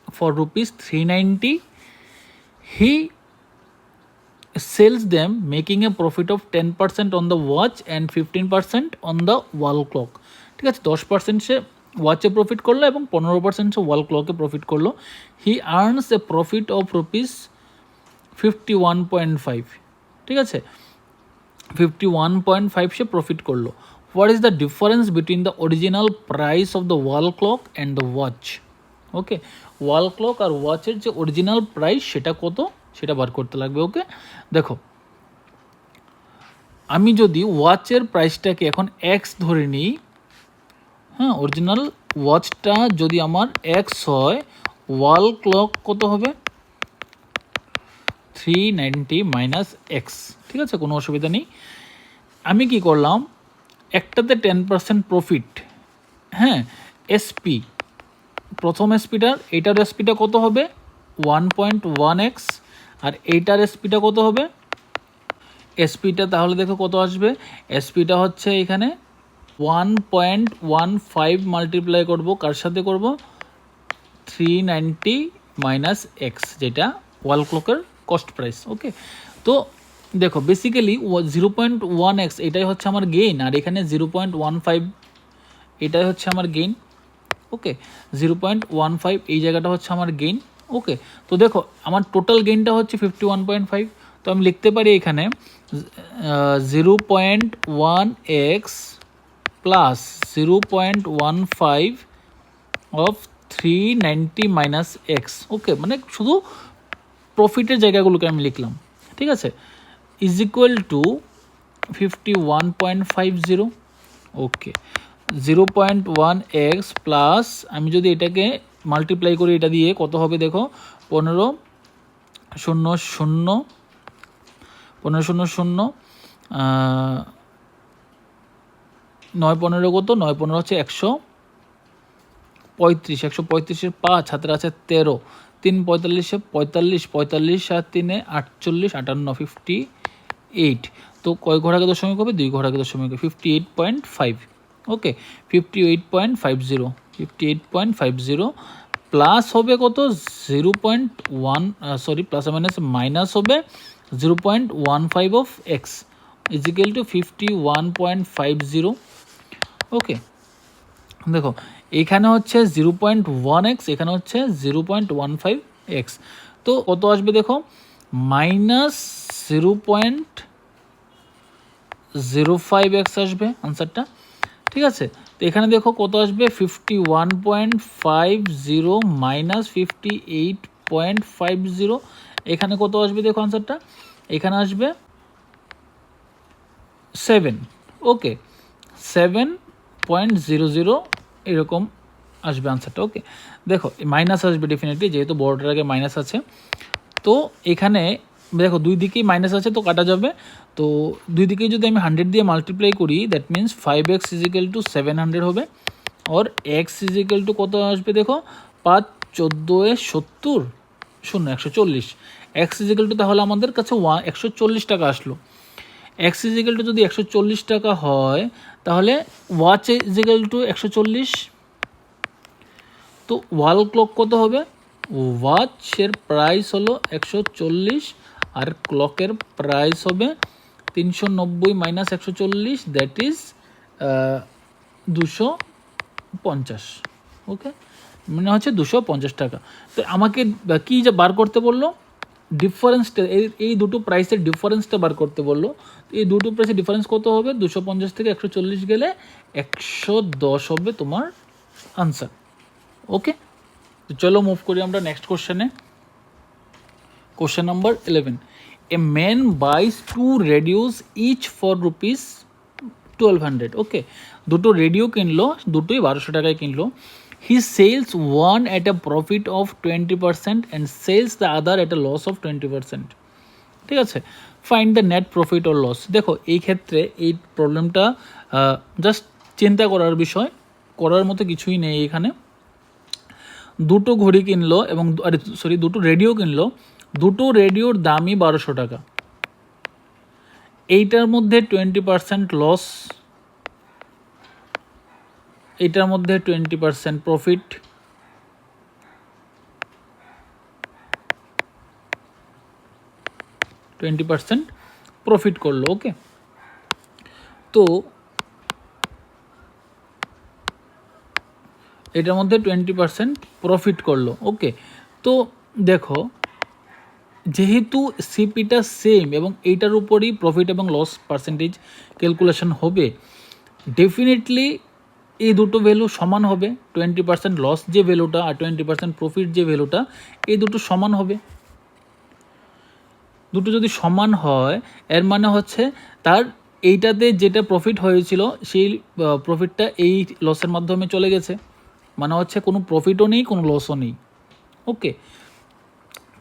for rupees 390. He sells them making a profit of 10% on the watch and 15% on the wall clock. ঠিক আছে, 10% সে ওয়াচে প্রফিট করলো এবং 15% সে ওয়াল ক্লকে প্রফিট করলো। He earns a profit of rupees 51.5। ঠিক আছে, 51.5 সে profit করলো। What is the difference between the original price of the wall clock and the watch? Okay, wall clock আর ওয়াচের যে অরিজিনাল প্রাইস সেটা কত সেটা বার করতে লাগবে। ওকে, দেখো আমি যদি ওয়াচের প্রাইসটাকে এখন এক্স ধরে নিই, হ্যাঁ, অরিজিনাল ওয়াচটা যদি আমার এক্স হয়, ওয়াল ক্লক কত হবে 390 মাইনাস এক্স। ঠিক আছে, কোনো অসুবিধা নেই। আমি কি করলাম, একটাতে 10% প্রফিট, হ্যাঁ, এসপি প্রথম এসপিটার, এইটার এসপিটা কত হবে 1.1x, আর এইটার এসপিটা কত হবে, এসপিটা তাহলে দেখো কত আসবে, এসপিটা হচ্ছে এখানে 1.15 মাল্টিপ্লাই করব, কার সাথে করব 390 মাইনাস এক্স, যেটা ওয়াল ক্লকের কস্ট প্রাইস। ওকে, তো দেখো বেসিক্যালি 0.1x এটাই হচ্ছে আমার গেইন, আর এখানে 0.15 এটাই হচ্ছে আমার গেইন। ওকে, 0.15 এই জায়গাটা হচ্ছে আমার গেইন। ওকে, তো দেখো আমার টোটাল গেইনটা হচ্ছে 51.5, তো আমি লিখতে পারি এখানে 0.1x plus 0.15 of 390 minus x. Okay, মানে শুধু প্রফিটের জায়গাগুলোকে আমি লিখলাম। ঠিক আছে, is equal to 51.50। Okay, 0.1x plus আমি যদি এটাকে মাল্টিপ্লাই করি এটা দিয়ে কত হবে দেখো 15 0 0 15 0 0 9 15 কত, 9 15 হচ্ছে 135, 135-এর 5 হাতের আছে 13, 3 45-এ 45, 45 আর 3-এ 48, 58, 58। তো কয় ঘর আগে দশমিক হবে, 2 ঘর আগে দশমিক হবে, 58.5। ওকে, 58.50, 58.50 প্লাস হবে কত 0.1, সরি প্লাস মাইনাস মাইনাস হবে 0.15 অফ এক্স ইজিক্যাল টু 51.50। ওকে, দেখো এখানে হচ্ছে 0.1x, এখানে হচ্ছে 0.15x, তো কত আসবে দেখো মাইনাস 0.05x আসবে আনসারটা। ঠিক আছে, তো এখানে দেখো কত আসবে 51.50 মাইনাস 58.50, এখানে কত আসবে দেখো আনসারটা, এখানে আসবে 7। ওকে, 7.00 এরকম আসবে আনসারটা। ওকে, দেখো মাইনাস আসবে ডেফিনেটলি, যেহেতু বড়টার আগে মাইনাস আছে। তো এখানে দেখো দুই দিকেই মাইনাস আছে, তো কাটা যাবে। তো দুই দিকেই যদি আমি 100 দিয়ে মাল্টিপ্লাই করি, that means 5x is equal two 700 হবে, और x ইজিক্যাল টু কত আসবে দেখো 5 14 70 0 140, x ইজিক্যাল টু তাহলে আমাদের কাছে 140 টাকা আসলো। x ইজিক্যাল টু যদি 140 টাকা হয় তাহলে ওয়াচ ইজিক্যাল টু 140, তো ওয়াল ক্লক কত হবে ওয়াচের প্রাইস হলো 140 আর ক্লকের প্রাইস হবে 390 মাইনাস 140, দ্যাট ইজ 250। ওকে, মানে হচ্ছে 250 টাকা। তো আমাকে কী যে বার করতে বললো, ডিফারেন্সটা, এই দুটো প্রাইসের ডিফারেন্সটা বার করতে বললো। তো এই দুটো প্রাইসের ডিফারেন্স কত হবে? 250 থেকে 140 গেলে 110 হবে তোমার আনসার। ওকে, তো চলো মুভ করি আমরা নেক্সট কোশ্চেনে। Question number 11, a man buys 2 radios each for rupees 1200। Okay, দুটো রেডিও কিনলো, দুটোই 1200 টাকায় কিনলো। He sells one at a profit of 20% and sells the other at a loss of 20%। ঠিক আছে, find the net profit or loss. দেখো এই ক্ষেত্রে এই প্রবলেমটা জাস্ট চিন্তা করার বিষয়, করার মতো কিছুই নেই এখানে। দুটো ঘড়ি কিনলো এবং দুটো রেডিও কিনলো, দুটো রেডিওর দামই 1200 টাকা। এইটার মধ্যে 20% লস, এইটার মধ্যে 20% প্রফিট। প্রফিট করলো। ওকে, তো এটার মধ্যে 20% প্রফিট করলো। ওকে, তো দেখো যেহেতু সিপিটা সেম এবং এইটার উপরই প্রফিট এবং লস পার্সেন্টেজ ক্যালকুলেশন হবে, ডেফিনেটলি এই দুটো ভ্যালু সমান হবে। 20% লস যে ভ্যালুটা আর 20% প্রফিট যে ভ্যালুটা, এই দুটো সমান হবে। দুটো যদি সমান হয় এর মানে হচ্ছে তার এইটাতে যেটা প্রফিট হয়েছিল সেই প্রফিটটা এই লসের মাধ্যমে চলে গেছে, মানে হচ্ছে কোনো প্রফিটও নেই, কোনো লসও নেই। ওকে,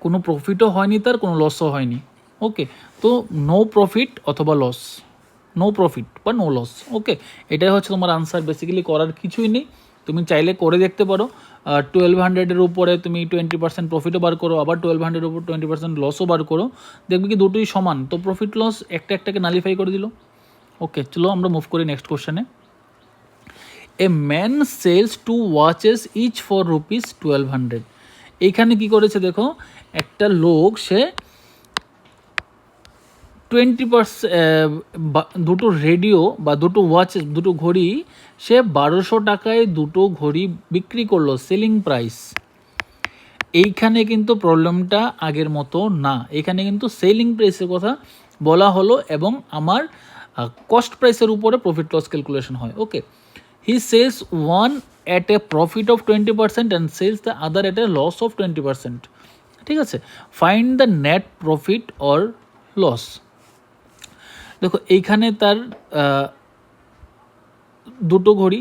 কোনো প্রফিটও হয়নি, তার কোনো লসও হয়নি। ওকে, তো নো প্রফিট অথবা লস, নো প্রফিট বা নো লস। ওকে, এটাই হচ্ছে তোমার আনসার। বেসিক্যালি করার কিছুই নেই, তুমি চাইলে করে দেখতে পারো। 1200-এর উপরে তুমি 20% প্রফিটও বার করো, আবার 1200-এর উপর 20% লসও বার করো, দেখবে কি দুটোই সমান। তো প্রফিট লস একটাকে নালিফাই করে দিল। ওকে, চলো আমরা মুভ করি নেক্সট কোশ্চেনে। A man sells 2 watches each for rupees 1200। এইখানে কি করেছে দেখো, একটা লোক সে 20% দুটো রেডিও বা দুটো ওয়াচ, দুটো ঘড়ি সে 1200 টাকায় দুটো ঘড়ি বিক্রি করলো, সেলিং প্রাইস। এইখানে কিন্তু প্রবলেমটা আগের মতো না, এখানে কিন্তু সেলিং প্রাইসের কথা বলা হলো এবং আমার কস্ট প্রাইসের উপরে প্রফিট লস ক্যালকুলেশন হয়। Okay, he sells one at a profit of 20% and sells the other at a loss of 20%। ঠিক আছে, find the net profit or loss. দেখো এইখানে তার দুটো ঘড়ি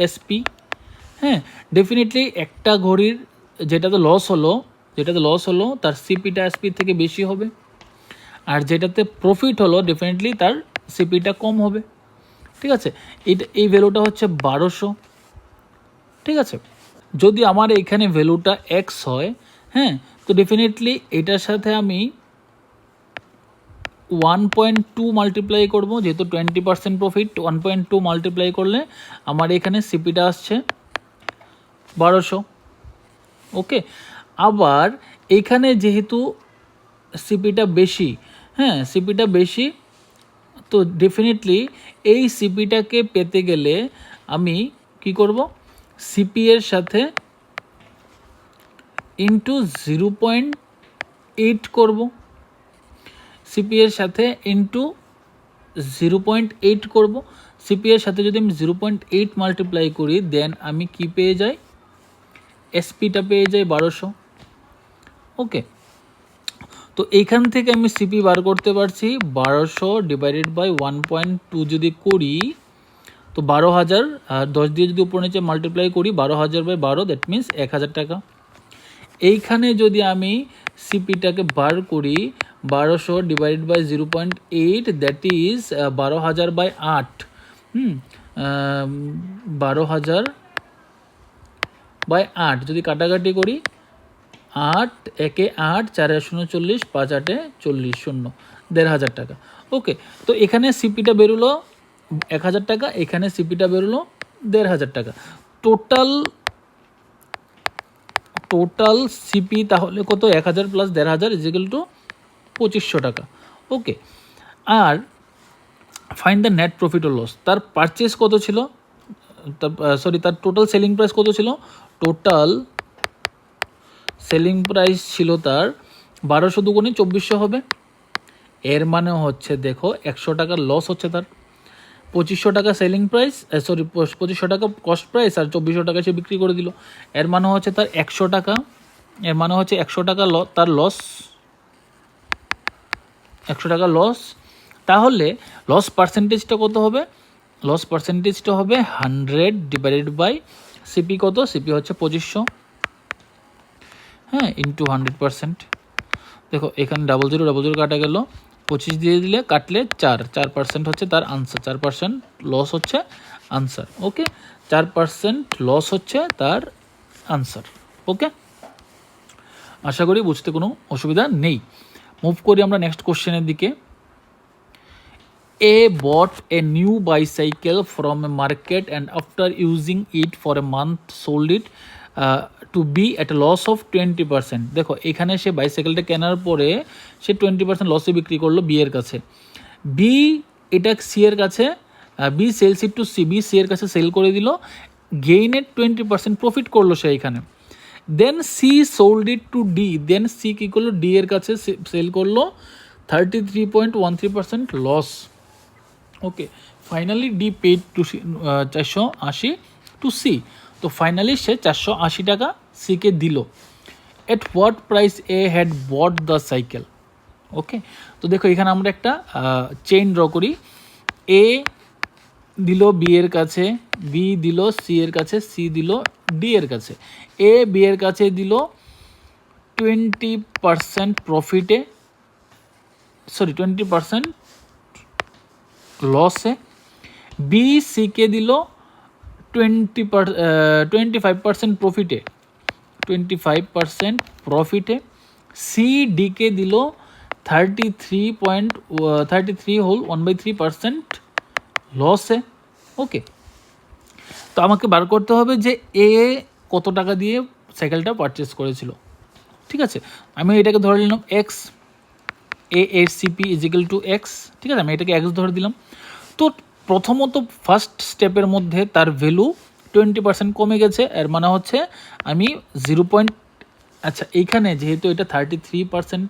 এসপি, হ্যাঁ, ডেফিনেটলি একটা ঘড়ির যেটাতে লস হলো তার সিপিটা এসপির থেকে বেশি হবে, আর যেটাতে প্রফিট হলো ডেফিনেটলি তার সিপিটা কম হবে। ঠিক আছে, এই ভ্যালুটা হচ্ছে 1200। ঠিক আছে, যদি আমার এখানে ভ্যালুটা এক্স হয়, হ্যাঁ, তো ডেফিনেটলি এটার সাথে আমি 1.2 মাল্টিপ্লাই করবো, যেহেতু 20% প্রফিট, 1.2 মাল্টিপ্লাই করলে আমার এখানে সিপিটা আসছে 1200। ওকে, আবার এখানে যেহেতু সিপিটা বেশি, হ্যাঁ, সিপিটা বেশি, তো ডেফিনেটলি এই সিপিটাকে পেতে গেলে আমি কি করব, সিপি এর সাথে ইন্টু 0.8 করব, সিপি এর সাথে ইন্টু 0.8 করব। সিপি এর সাথে যদি আমি 0.8 মাল্টিপ্লাই করি, দেন আমি কি পেয়ে যাই, এসপিটা পেয়ে যাই 1200। ওকে, তো এইখান থেকে আমি সিপি বার করতে পারছি 1200 ডিভাইডেড বাই 1.2 যদি করি, তো 12,000, 10 দিয়ে যদি উপর নিচে মাল্টিপ্লাই করি 12,000 বাই 12, দ্যাট মিনস 1000 টাকা। এইখানে যদি আমি সিপিটাকে বার করি 1200 divided by 0.8, that is 12,000 by 8। 12,000 by 8 যদি কাটাকাটি করি, 8 একে 8, 4 0 40, 5 8 40, 0, 1500 টাকা। ওকে, তো এখানে সিপিটা বেরোলো 1000 টাকা, এখানে সিপিটা বেরোলো 1500 টাকা। টোটাল সিপি তাহলে কত 1000 প্লাস 1500 ইজিক্যাল টু 2500 টাকা। ওকে, আর ফাইন্ড দ্য নেট প্রফিট ও লস। তার পারচেস কত ছিল, তার টোটাল সেলিং প্রাইস কত ছিল, টোটাল সেলিং প্রাইস ছিল তার 1200 দুগুণে 2400 হবে। এর মানে হচ্ছে দেখো 100 টাকার লস হচ্ছে তার, 2500 টাকা সেলিং প্রাইস, 2500 টাকা কস্ট প্রাইস আর 2400 টাকা সে বিক্রি করে দিল। এর মানে হচ্ছে তার 100 টাকা, এর মানে হচ্ছে 100 টাকা তার লস, 100 টাকা লস। তাহলে লস পার্সেন্টেজটা কত হবে, লস পার্সেন্টেজটা হবে 100 ডিভাইডেড বাই সিপি কত, সিপি হচ্ছে 2500, হ্যাঁ, ইন্টু 100%। দেখো এখানে 00 কাটা গেল, 25 দিয়ে দিলে কাটলে 4% হচ্ছে তার আনসার, 4% লস হচ্ছে আনসার। ওকে, 4% লস হচ্ছে তার আনসার। ওকে, আশা করি বুঝতে কোনো অসুবিধা নেই। মুভ করি আমরা নেক্সট কোশ্চেনের দিকে। A bought a new bicycle from a market and after using it for a month sold it to be at a loss of 20%। দেখো এখানে সে বাইসাইকেলটা কেনার পরে সে 20% লসে বিক্রি করলো বি এর কাছে। বি এটা সি এর কাছে, বি সেলস ইট টু সি, বি সি এর কাছে সেল করে দিল, গেইনের 20% প্রফিট করলো সে এখানে। Then C sold it to D, then C কী করলো, ডি এর কাছে সেল করলো 33.13% loss. Okay, finally D paid to 480 to C, তো ফাইনালি সে 480 টাকা সিকে দিল। At what price A had bought the cycle. Okay, তো দেখো এখানে আমরা একটা চেইন ড্র করি। এ দিল বি এর কাছে, বি দিল সি এর কাছে, সি দিল ডি এর কাছে। এ বি এর কাছে দিল 20% প্রফিটে, 20% লসে। বি সিকে দিল 25% প্রফিটে, 25% প্রফিটে। সি ডিকে দিল 33.1/3% লসে। ওকে, তো আমাকে বার করতে হবে যে এ কত টাকা দিয়ে সাইকেলটা পারচেস করেছিল। ঠিক আছে, আমি এটাকে ধরে নিলাম এক্স, এ এর সিপি ইজিক্যাল টু এক্স। ঠিক আছে, আমি এটাকে এক্স ধরে দিলাম। তো প্রথমত ফার্স্ট স্টেপের মধ্যে তার ভ্যালু 20% কমে গেছে, এর মানে হচ্ছে আমি 0. আচ্ছা, এইখানে যেহেতু এটা 33%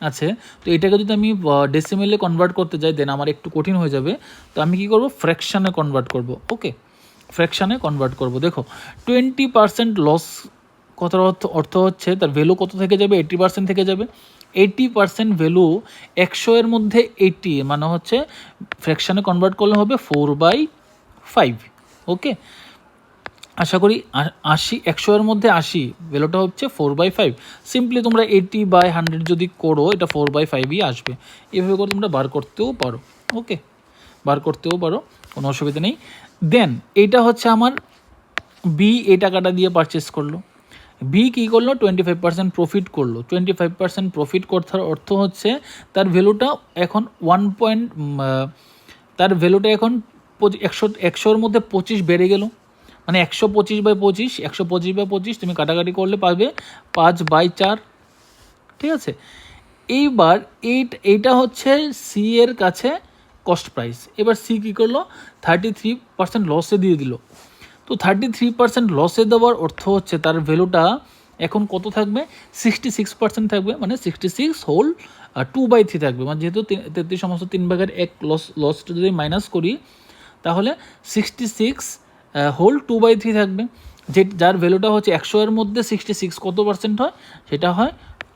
আছে, তো এটাকে যদি আমি ডেসিমেলে কনভার্ট করতে যাই দেন আমার একটু কঠিন হয়ে যাবে। তো আমি কি করব, ফ্র্যাকশানে কনভার্ট করব। ওকে, ফ্র্যাকশানে কনভার্ট করব। দেখো 20% লস কথার অর্থ হচ্ছে তার ভ্যালু কত থেকে যাবে, 80% থেকে যাবে। 80% ভ্যালু 100 এর মধ্যে 80 মানে হচ্ছে ফ্র্যাকশানে কনভার্ট করলে হবে 4/5। ওকে, আশা করি 80, 100 এর মধ্যে 80 ভ্যালুটা হচ্ছে 4/5। সিম্পলি তোমরা 80/100 যদি করো এটা 4/5ই আসবে। এভাবে করে তোমরা বার করতেও পারো। ওকে, বার করতেও পারো, কোনো অসুবিধা নেই। দেন এইটা হচ্ছে আমার বি এই টাকাটা দিয়ে পারচেস করলো। বি কী করলো, 25% প্রফিট করলো। 25% প্রফিট করার অর্থ হচ্ছে তার ভ্যালুটা এখন তার ভ্যালুটা এখন 100-100-র মধ্যে 25 বেড়ে গেল, মানে 125/25, 125/25 তুমি কাটাকাটি করলে পাবে 5/4। ঠিক আছে, এইবার এইটা হচ্ছে সি এর কাছে কস্ট প্রাইস। এবার সি কী করলো, 33% লসে দিয়ে দিল। তো 33% লসে দেওয়ার অর্থ হচ্ছে তার ভ্যালুটা এখন কত থাকবে, 66% থাকবে, মানে 66/2/3 থাকবে। মানে যেহেতু 33 সমস্ত 3/1 লসটা যদি মাইনাস করি তাহলে 66/2/3 থাকবে। যার ভ্যালুটা হচ্ছে 100 এর মধ্যে 66 কত পার্সেন্ট হয়, সেটা হয়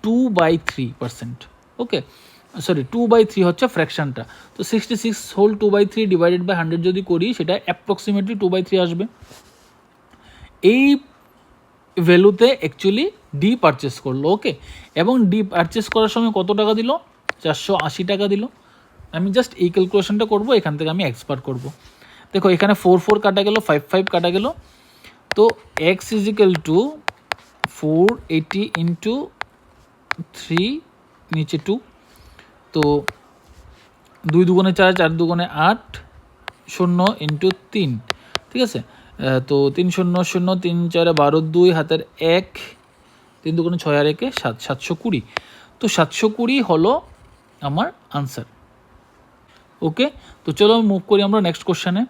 2/3%। ওকে, 2/3 হচ্ছে ফ্র্যাকশানটা। তো 66/2/3 ডিভাইডেড বাই 100 যদি করি সেটা অ্যাপ্রক্সিমেটলি 2/3 আসবে। এই ভ্যালুতে অ্যাকচুয়ালি ডি পারচেস করলো। ওকে, এবং ডি পারচেস করার সময় কত টাকা দিল, 480 টাকা দিল। আমি জাস্ট এই ক্যালকুলেশনটা করব, এখান থেকে আমি এক্সপার্ট করব। দেখো এখানে 4 কাটা গেল, 5 কাটা গেল। তো এক্স ইজিক্যাল টু 480 ইন্টু 3 নিচে 2, তো 2 দুগুণে 4, 4 দুগুণে 8, 0 ইন্টু 3। ঠিক আছে, তো 3 0 0, 3 4 12, 2 হাতের 1, 3 দুগুণে 6 আর 1 7, 720। তো 720 হলো আমার আনসার। ওকে, তো চলো মুভ করি আমরা নেক্সট কোশ্চেনে।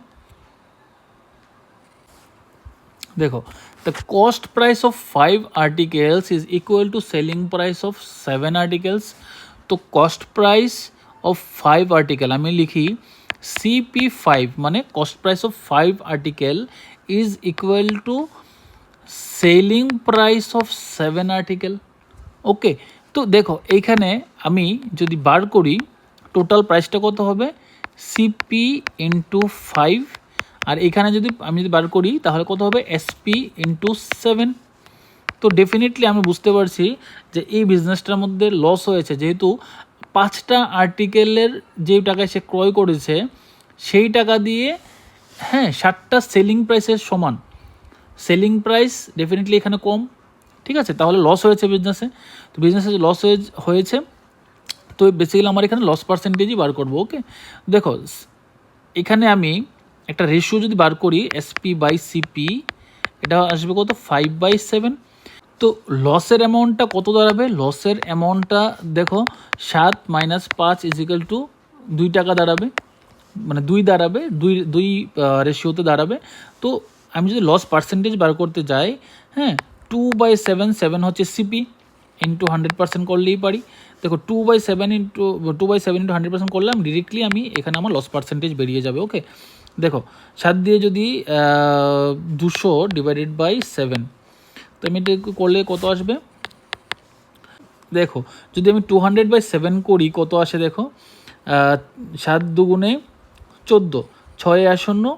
দেখো, the cost price of 5 articles is equal to selling price of 7 articles. তো কস্ট প্রাইস অফ 5 আর্টিকেল আমি লিখি CP5, মানে cost price of 5 article is equal to selling price of 7 article. Okay, তো দেখো এইখানে আমি যদি বার করি টোটাল প্রাইসটা কত হবে, CP ইন্টু 5, আর এখানে যদি আমি বার করি তাহলে কত হবে, SP ইন্টু 7। তো ডেফিনেটলি আমি বুঝতে পারছি যে এই বিজনেসটার মধ্যে লস হয়েছে, যেহেতু 5টা আর্টিকেলের যে টাকায় সে ক্রয় করেছে সেই টাকা দিয়ে 7টা সেলিং প্রাইসের সমান। সেলিং প্রাইস ডেফিনেটলি এখানে কম, ঠিক আছে, তাহলে লস হয়েছে বিজনেসে। তো বিজনেসে লস হয়েছে, তো বেসিক্যালি আমার এখানে লস পার্সেন্টেজই বার করবো। ওকে, দেখো এখানে আমি একটা রেশিও যদি বার করি SP/CP, এটা আসবে কত, 5/7। তো লসের অ্যামাউন্টটা কত দাঁড়াবে, লসের অ্যামাউন্টটা দেখো 7 - 5 = 2 টাকা দাঁড়াবে, মানে 2 দাঁড়াবে, 2 রেশিওতে দাঁড়াবে। তো আমি যদি লস পার্সেন্টেজ বার করতে যাই, 2/7, 7 হচ্ছে CP ইন্টু 100% করলেই পারি। দেখো 2/7 ইন্টু 100% করলে আমি ডিরেক্টলি এখানে আমার লস পার্সেন্টেজ বেরিয়ে যাবে। ওকে, দেখো 7 দিয়ে যদি 200 ডিভাইডেড বাই 7, তো আমি এটা করলে কত আসবে, দেখো যদি আমি 200/7 করি কত আসে, দেখো 7 দুগুণে 14, 6 আর 0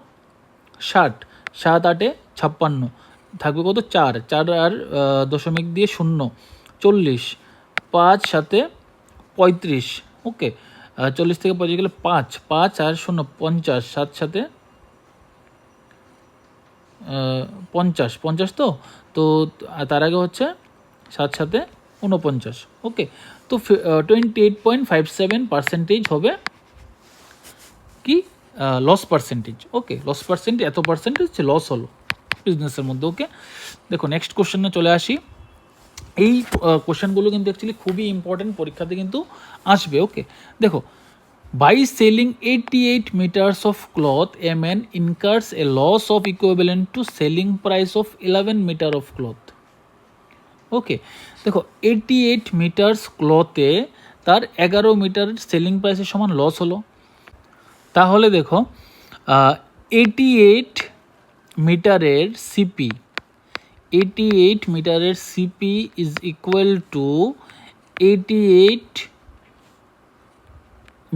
60, 7 8 56, থাকবে কত, 4 আর দশমিক দিয়ে 0 40, 5 7 35। ওকে, 40 থেকে 35 গেলে 5 আর 0 50, 7 7 50, তো তার আগে হচ্ছে 7 7 49। ওকে, তো 28.57% হবে কি, লস পার্সেন্টেজ। ওকে, লস পার্সেন্টেজ এত পার্সেন্টেজ লস হলো বিজনেসের মধ্যে। ওকে, দেখো নেক্সট কোশ্চেনে চলে আসি। এই কোশ্চেনগুলো কিন্তু অ্যাকচুয়ালি খুবই ইম্পর্টেন্ট, পরীক্ষাতে কিন্তু আসবে। ওকে, দেখো, by selling 88 meters of cloth, a man incurs a loss of equivalent to selling price of 11 meter of cloth. ওকে, দেখো 88 মিটার্স ক্লথে তার 11 মিটার সেলিং প্রাইসের সমান লস হলো। তাহলে দেখো 88 মিটারের CP, 88 মিটারের CP ইজ ইকুয়াল টু 88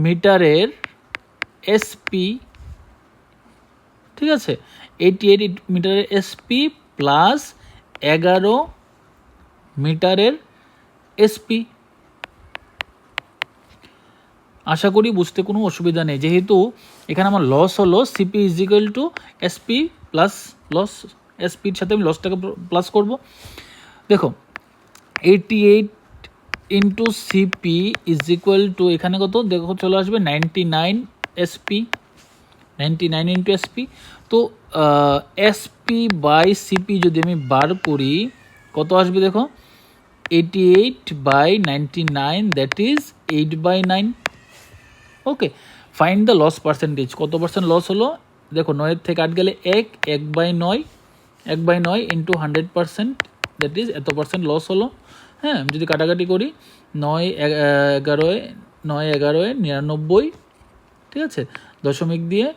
মিটারের SP, ঠিক আছে, 88 মিটারের SP প্লাস 11 মিটারের SP। আশা করি বুঝতে কোনো অসুবিধা নেই, যেহেতু এখানে আমার লস হলো CP is equal to SP plus loss, SPর সাথে আমি লসটাকে প্লাস করব। দেখো 88 into CP is equal to এখানে কত, দেখো চলে আসবে 99 SP, 99 ইন্টু SP। তো SP/CP যদি আমি বার করি কত আসবে, দেখো 88/99, that is 8/9। Okay, find the loss percentage, কত পার্সেন্ট লস হলো, দেখো 9 থেকে 8 গেলে 1/9, 1/9 ইন্টু 100%, দ্যাট ইজ এত পার্সেন্ট লস হলো। আমি যদি কাটাকাটি করি 9 11 99, ঠিক আছে, দশমিক দিয়ে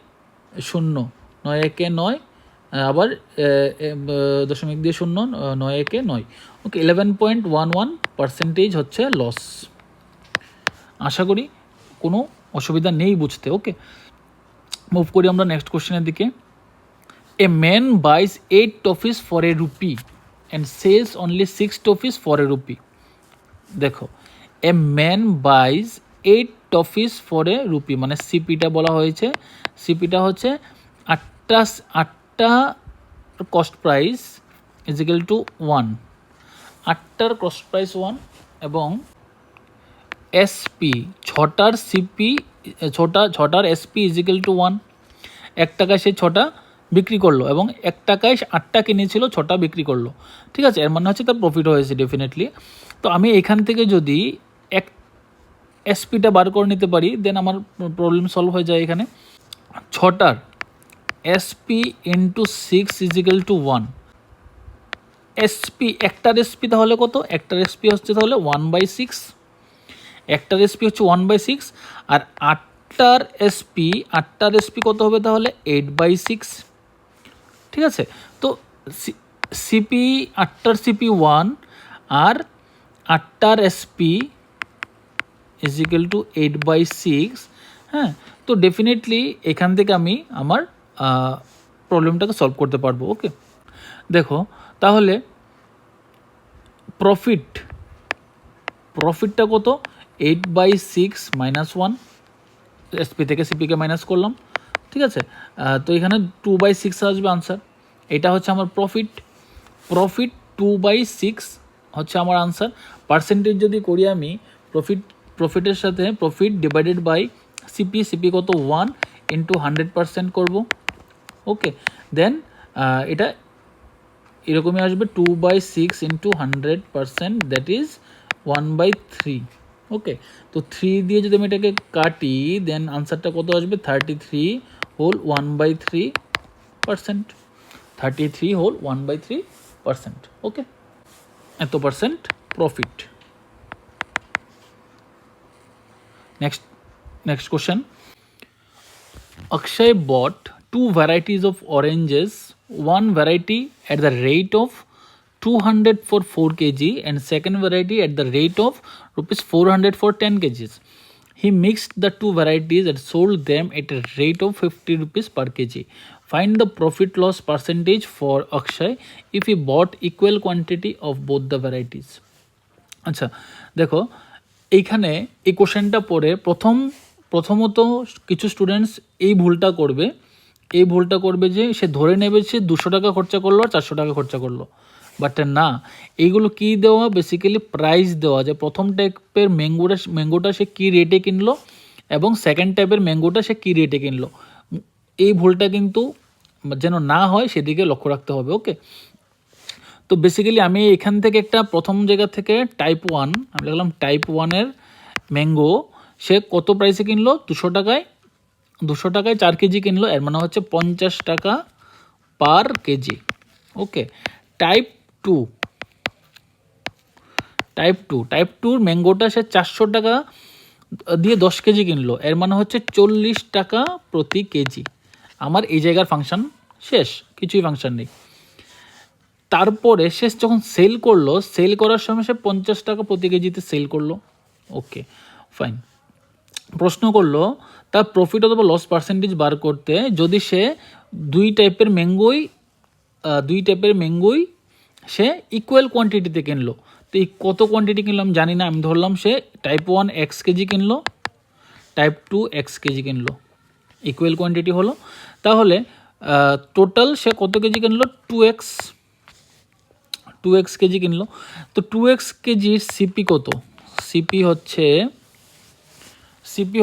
0, 9 1 9, আবার দশমিক দিয়ে 0, 9 1 9। ওকে, 11.11% হচ্ছে লস। আশা করি কোনো অসুবিধা নেই বুঝতে। ওকে, মুভ করি আমরা নেক্সট কোশ্চেনের দিকে। A man buys 8 toffees for a rupee and sells only 6 toffees for a rupee. দেখো, a man buys 8 toffees for a rupee, মানে CPটা বলা হয়েছে, CPটা হচ্ছে 8টা cost price is equal to 1, 8টার কস্ট প্রাইস 1, এবং SP 6টার CP, 6টার SP ইজ ইকুয়াল টু 1। 1 টাকায় সে 6টা বিক্রি করলো এবং 1 টাকায় 8টা কিনেছিল, 6টা বিক্রি করলো। ঠিক আছে, এর মানে হচ্ছে তার প্রফিট হয়েছে ডেফিনেটলি। তো আমি এখান থেকে যদি এক এসপিটা বার করে নিতে পারি, দেন আমার প্রবলেম সলভ হয়ে যায়। এখানে 6টার SP into 6 is equal to 1। SP, একটার এসপি তাহলে কত? একটার এসপি হচ্ছে তাহলে 1/6, একটার এসপি হচ্ছে 1/6, আর 8টার এসপি কত হবে তাহলে? 8/6। ঠিক আছে, তো সিপি, 8টার সিপি 1 আর 8টার এসপি ইজিক্যাল টু 8/6। হ্যাঁ, তো ডেফিনেটলি এখান থেকে আমি আমার প্রবলেমটাকে সলভ করতে পারবো। ওকে, দেখো তাহলে প্রফিটটা কত? 8/6 - 1, এসপি থেকে সিপিকে মাইনাস করলাম। ঠিক আছে, তো এখানে 2/6 আসবে আনসার। এটা হচ্ছে আমার প্রফিট 2/6 হচ্ছে আমার আনসার। পার্সেন্টেজ যদি করি আমি, প্রফিটের সাথে প্রফিট ডিভাইডেড বাই সিপি কত? 1 ইন্টু 100% করবো। ওকে, দেন এটা এরকমই আসবে 2/6 ইন্টু 100%, দ্যাট ইজ 1/3। ওকে, তো 3 দিয়ে যদি আমি এটাকে কাটি, দেন আনসারটা কত আসবে? 33 হোল 1/3%। 33 হোল 1/3%। ওকে, এত percent profit. Next question. Akshay bought 2 varieties of oranges, one variety at the rate of 200 for 4 kg and second variety at the rate of rupees 400 for 10 kgs. He mixed the 2 varieties and sold them at a rate of 50 rupees per kg. Find the profit loss percentage for Akshay if he bought equal quantity of both the varieties. আচ্ছা, দেখো এইখানে এই কোশ্চেনটা পড়ে প্রথমত কিছু students এই ভুলটা করবে যে সে ধরে নেবে সে 200 টাকা খরচা করলো আর 400 টাকা খরচা করলো। বাট না, এইগুলো কি দেওয়া? বেসিক্যালি প্রাইস দেওয়া, যে প্রথম টাইপের ম্যাঙ্গোটা সে কী রেটে কিনলো এবং সেকেন্ড টাইপের ম্যাঙ্গোটা সে কী রেটে কিনলো। এই ভুলটা কিন্তু যেন না হয় সেদিকে লক্ষ্য রাখতে হবে। ওকে, তো বেসিক্যালি আমি এখান থেকে একটা প্রথম জায়গা থেকে টাইপ 1 আমি লিখলাম, টাইপ 1-এর ম্যাঙ্গো সে কত প্রাইসে কিনলো? 200 টাকায় 4 কেজি কিনলো, এর মানে হচ্ছে 50 টাকা পার কেজি। ওকে, টাইপ টুর ম্যাঙ্গোটা সে 400 টাকা দিয়ে 10 কেজি কিনলো, এর মানে হচ্ছে 40 টাকা প্রতি কেজি। আমার এই জায়গার ফাংশন শেষ, কিছুই ফাংশন নেই। তারপরে সে যখন সেল করার সময় সে 50 টাকা প্রতি কেজিতে সেল করলো। ওকে, ফাইন। প্রশ্ন করলো তার প্রফিট অথবা লস পার্সেন্টেজ বার করতে যদি সে দুই টাইপের ম্যাঙ্গোই সে ইকুয়াল কোয়ান্টিটিতে কিনলো। তো এই কত কোয়ান্টিটি কিনলাম জানি না, আমি ধরলাম সে টাইপ 1 x কেজি কিনলো, টাইপ 2 x কেজি কিনলো, ইকুয়াল কোয়ান্টিটি হলো। তাহলে টোটাল সে কত কেজি কিনলো? 2x কেজি কিনলো। তো 2x কেজির সিপি কত? সিপি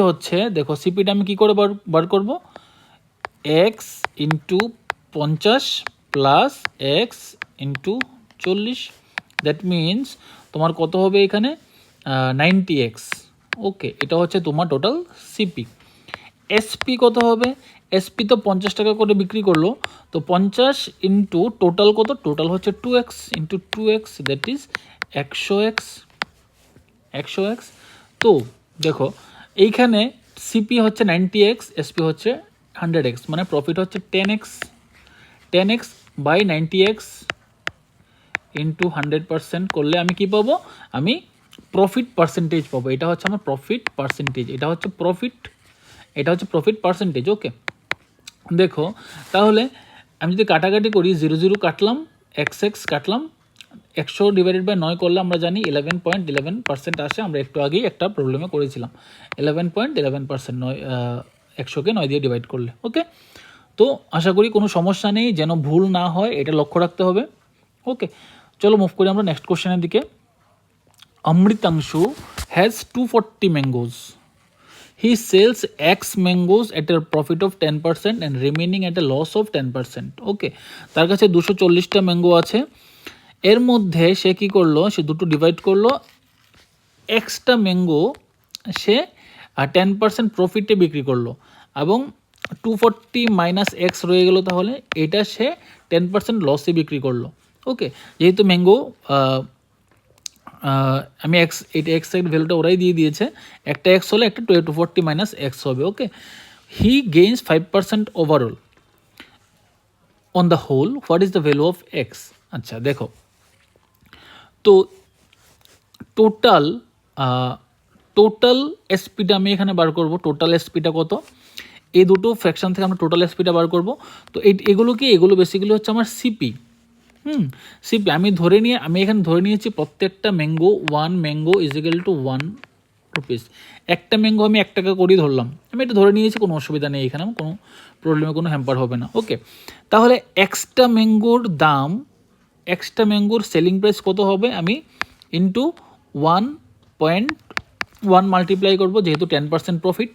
হচ্ছে দেখো, সিপিটা আমি কী করে বার করব? X into 50 plus x into 40, that means তোমার কত হবে এখানে? 90x। ওকে, এটা হচ্ছে তোমার টোটাল সিপি। এসপি কত হবে? এসপি তো 50 টাকা করে বিক্রি করলো, তো 50 ইন্টু টোটাল কত? টোটাল হচ্ছে 2x into 2x, that is 100x। তো দেখো এইখানে সিপি হচ্ছে 90x, এসপি হচ্ছে 100x, মানে প্রফিট হচ্ছে 10x বাই 90x ইন্টু 100% করলে আমি কি পাবো? আমি প্রফিট পার্সেন্টেজ পাবো। এটা হচ্ছে আমার প্রফিট পার্সেন্টেজ, এটা হচ্ছে প্রফিট পার্সেন্টেজ। ওকে, দেখো তাহলে আমি যদি কাটাকাটি করি, 0 কাটলাম, x কাটলাম, 100 ডিভাইডেড বাই 9 করলে আমরা জানি 11.11% আসে। আমরা একটু আগেই একটা প্রবলেমে করেছিলাম 11.11%, 100কে 9 দিয়ে ডিভাইড করলে। ওকে, তো আশা করি কোনো সমস্যা নেই, যেন ভুল না হয় এটা লক্ষ্য রাখতে হবে। ওকে, চলো মুভ করি আমরা নেক্সট কোশ্চেনের দিকে। Amritanshu has 240 mangoes, he sells x mangoes at a profit of 10% and remaining at a loss of 10%। Okay, তার কাছে 240টা ম্যাঙ্গো আছে, এর মধ্যে সে কী করলো, সে দুটো ডিভাইড করলো, এক্সটা ম্যাঙ্গো সে 10% প্রফিটে বিক্রি করলো এবং 240 মাইনাস এক্স রয়ে গেল, তাহলে এটা সে 10% লসে বিক্রি করলো। ওকে, যেহেতু ম্যাঙ্গো আমি এক্স, এটা এক্স এর ভ্যালুটা ওরাই দিয়ে দিয়েছে, একটা এক্স হলে একটা 240 মাইনাস এক্স হবে। Okay, he gains 5% overall on the whole, what is the value of x. আচ্ছা দেখো, তো টোটাল এসপিটা আমি এখানে বার করব, টোটাল এসপিটা কত, এই দুটো ফ্র্যাকশন থেকে আমরা টোটাল এসপিটা বার করব। তো এগুলো কি, এগুলো বেসিক্যালি হচ্ছে আমার সিপি। সিপি আমি এখানে ধরে নিয়েছি প্রত্যেকটা mango, 1 mango is equal to 1 rupees. একটা ম্যাঙ্গো আমি 1 টাকা করেই ধরলাম, আমি এটা ধরে নিয়েছি, কোনো অসুবিধা নেই, এখানে কোনো প্রবলেমে কোনো হ্যাম্পার হবে না। ওকে, তাহলে এক্সট্রা ম্যাঙ্গোর দাম, এক্সট্রা ম্যাঙ্গোর সেলিং প্রাইস কত হবে, আমি ইন্টু 1.1 মাল্টিপ্লাই করবো, যেহেতু 10% প্রফিট,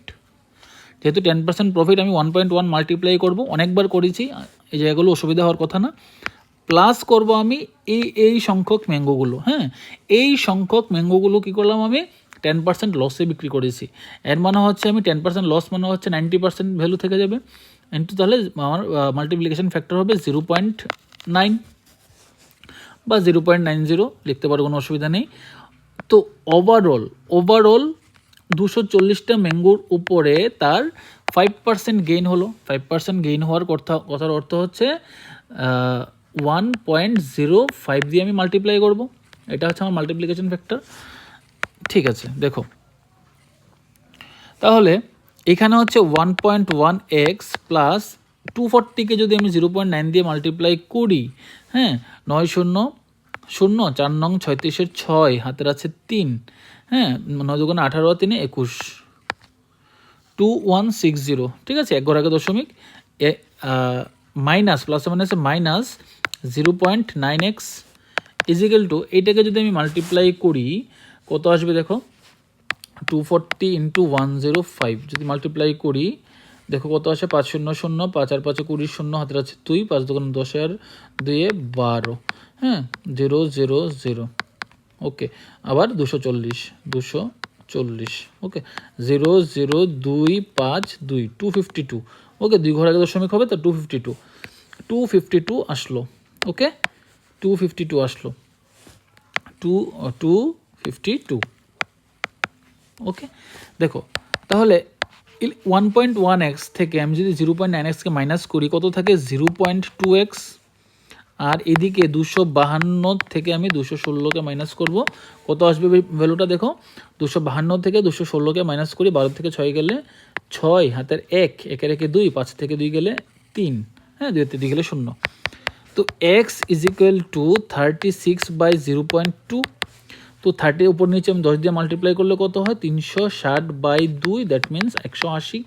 যেহেতু 10% প্রফিট আমি 1.1 মাল্টিপ্লাই করবো, অনেকবার করেছি, এই জায়গাগুলো অসুবিধা হওয়ার কথা না। প্লাস করব আমি এই সংখ্যক ম্যাঙ্গোগুলো, হ্যাঁ, এই সংখ্যক ম্যাঙ্গোগুলো কী করলাম, আমি 10% লসে বিক্রি করেছি। এর মানে হচ্ছে আমি 10% লস মানে হচ্ছে 90% ভ্যালু থেকে যাবে, ইন্টু তাহলে আমার মাল্টিপ্লিকেশন ফ্যাক্টর হবে 0.9 বা 0.90 লিখতে পারো, কোনো অসুবিধা নেই। তো ওভারঅল 240টা ম্যাঙ্গোর উপরে তার 5% গেইন হলো। 5% গেইন হওয়ার কথার অর্থ হচ্ছে 1.05 দিয়ে আমি মাল্টিপ্লাই করব, এটা হচ্ছে আমার মাল্টিপ্লিকেশন ফ্যাক্টর। ঠিক আছে, দেখো তাহলে এখানে হচ্ছে 1.1x প্লাস 240কে যদি আমি 0.9 দিয়ে মাল্টিপ্লাই করি, হ্যাঁ, 9 শূন্য 0, 4 নং 36-এর 6, হাতের আছে 3, হ্যাঁ, 9 দুগুণে 18, 3 21, 2160। ঠিক আছে, এক ঘর আগে দশমিক, মাইনাস প্লাস মাইনাসে মাইনাস 0.9x ইজিক্যাল টু, এইটাকে যদি আমি মাল্টিপ্লাই করি কত আসবে দেখো, 240 ইন্টু 105 যদি মাল্টিপ্লাই করি দেখো কত আসে, 5 শূন্য 0, 5 আর 5 20, 0 হাতের আছে 2, 5 দুগুণে 10 আর 2 12, হ্যাঁ, 0 0 0। ওকে, আবার 240, ওকে, 0 0 2 5 2, 252। ওকে, 2 ঘর আগে দশমিক হবে তো 252 আসলো। ওকে, 252 আসলো, 252। ওকে, দেখো তাহলে 1.1x থেকে আমি যদি 0.9xকে মাইনাস করি কত থাকে, 0.2x, আর এদিকে 252 থেকে আমি 216কে মাইনাস করব, কত আসবে ভ্যালুটা দেখো, 252 থেকে 216কে মাইনাস করি, 12 থেকে 6 গেলে 6, হাতের 1, 1 একে 2, 5 থেকে 2 গেলে 3, হ্যাঁ, 2 থেকে 2 গেলে 0। তো x ইজ ইকুয়াল টু 36/0.2। তো 30 উপর নিচে আমি 10 দিয়ে মাল্টিপ্লাই করলে কত হয়, 360/2, দ্যাট মিনস 180।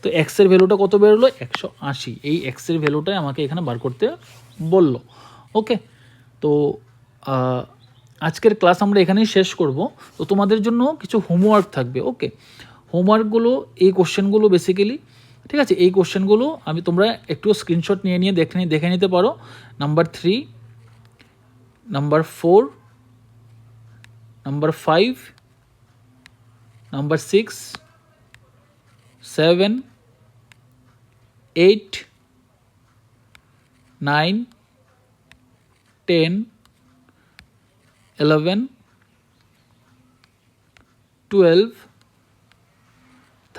তো এক্সের ভ্যালুটা কত বেরোলো, 180। এই এক্সের ভ্যালুটাই আমাকে এখানে বার করতে বলল। ওকে, তো আজকের ক্লাস আমরা এখানেই শেষ করব। তো তোমাদের জন্য কিছু হোমওয়ার্ক থাকবে। ওকে, হোমওয়ার্কগুলো এই কোশ্চেনগুলো বেসিক্যালি, ঠিক আছে, এই কোশ্চেনগুলো তোমরা একটু স্ক্রিনশট নিয়ে দেখে নিতে পারো। Number 3, number 4, number 5, number 6, 7, 8, 9, 10, 11, 12,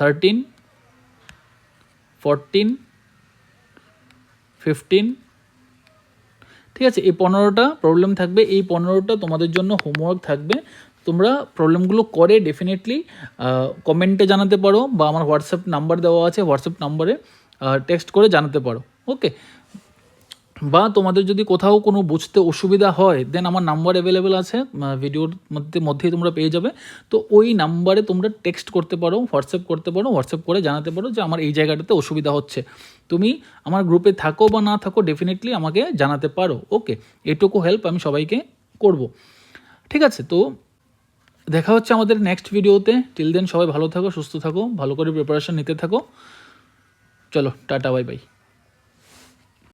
13, 14, 15। ঠিক আছে, এই 15টা প্রবলেম থাকবে, এই 15টা তোমাদের জন্য হোমওয়ার্ক থাকবে। তোমরা প্রবলেমগুলো করে ডেফিনেটলি কমেন্টে জানাতে পারো, বা আমার হোয়াটসঅ্যাপ নাম্বার দেওয়া আছে, হোয়াটসঅ্যাপ নাম্বারে টেক্সট করে জানাতে পারো। ওকে, বা তোমাদের যদি কোথাও কোনো বুঝতে অসুবিধা হয়, দেন আমার নাম্বার অ্যাভেলেবেল আছে, ভিডিওর মধ্যেই তোমরা পেয়ে যাবে। তো ওই নাম্বারে তোমরা টেক্সট করতে পারো, হোয়াটসঅ্যাপ করতে পারো, হোয়াটসঅ্যাপ করে জানাতে পারো যে আমার এই জায়গাটাতে অসুবিধা হচ্ছে। তুমি আমার গ্রুপে থাকো বা না থাকো, ডেফিনেটলি আমাকে জানাতে পারো। ওকে, এটুকু হেল্প আমি সবাইকে করব। ঠিক আছে, তো দেখা হচ্ছে আমাদের নেক্সট ভিডিওতে। টিল দেন সবাই ভালো থাকো, সুস্থ থাকো, ভালো করে প্রিপারেশন নিতে থাকো। চলো টাটা, বাই বাই।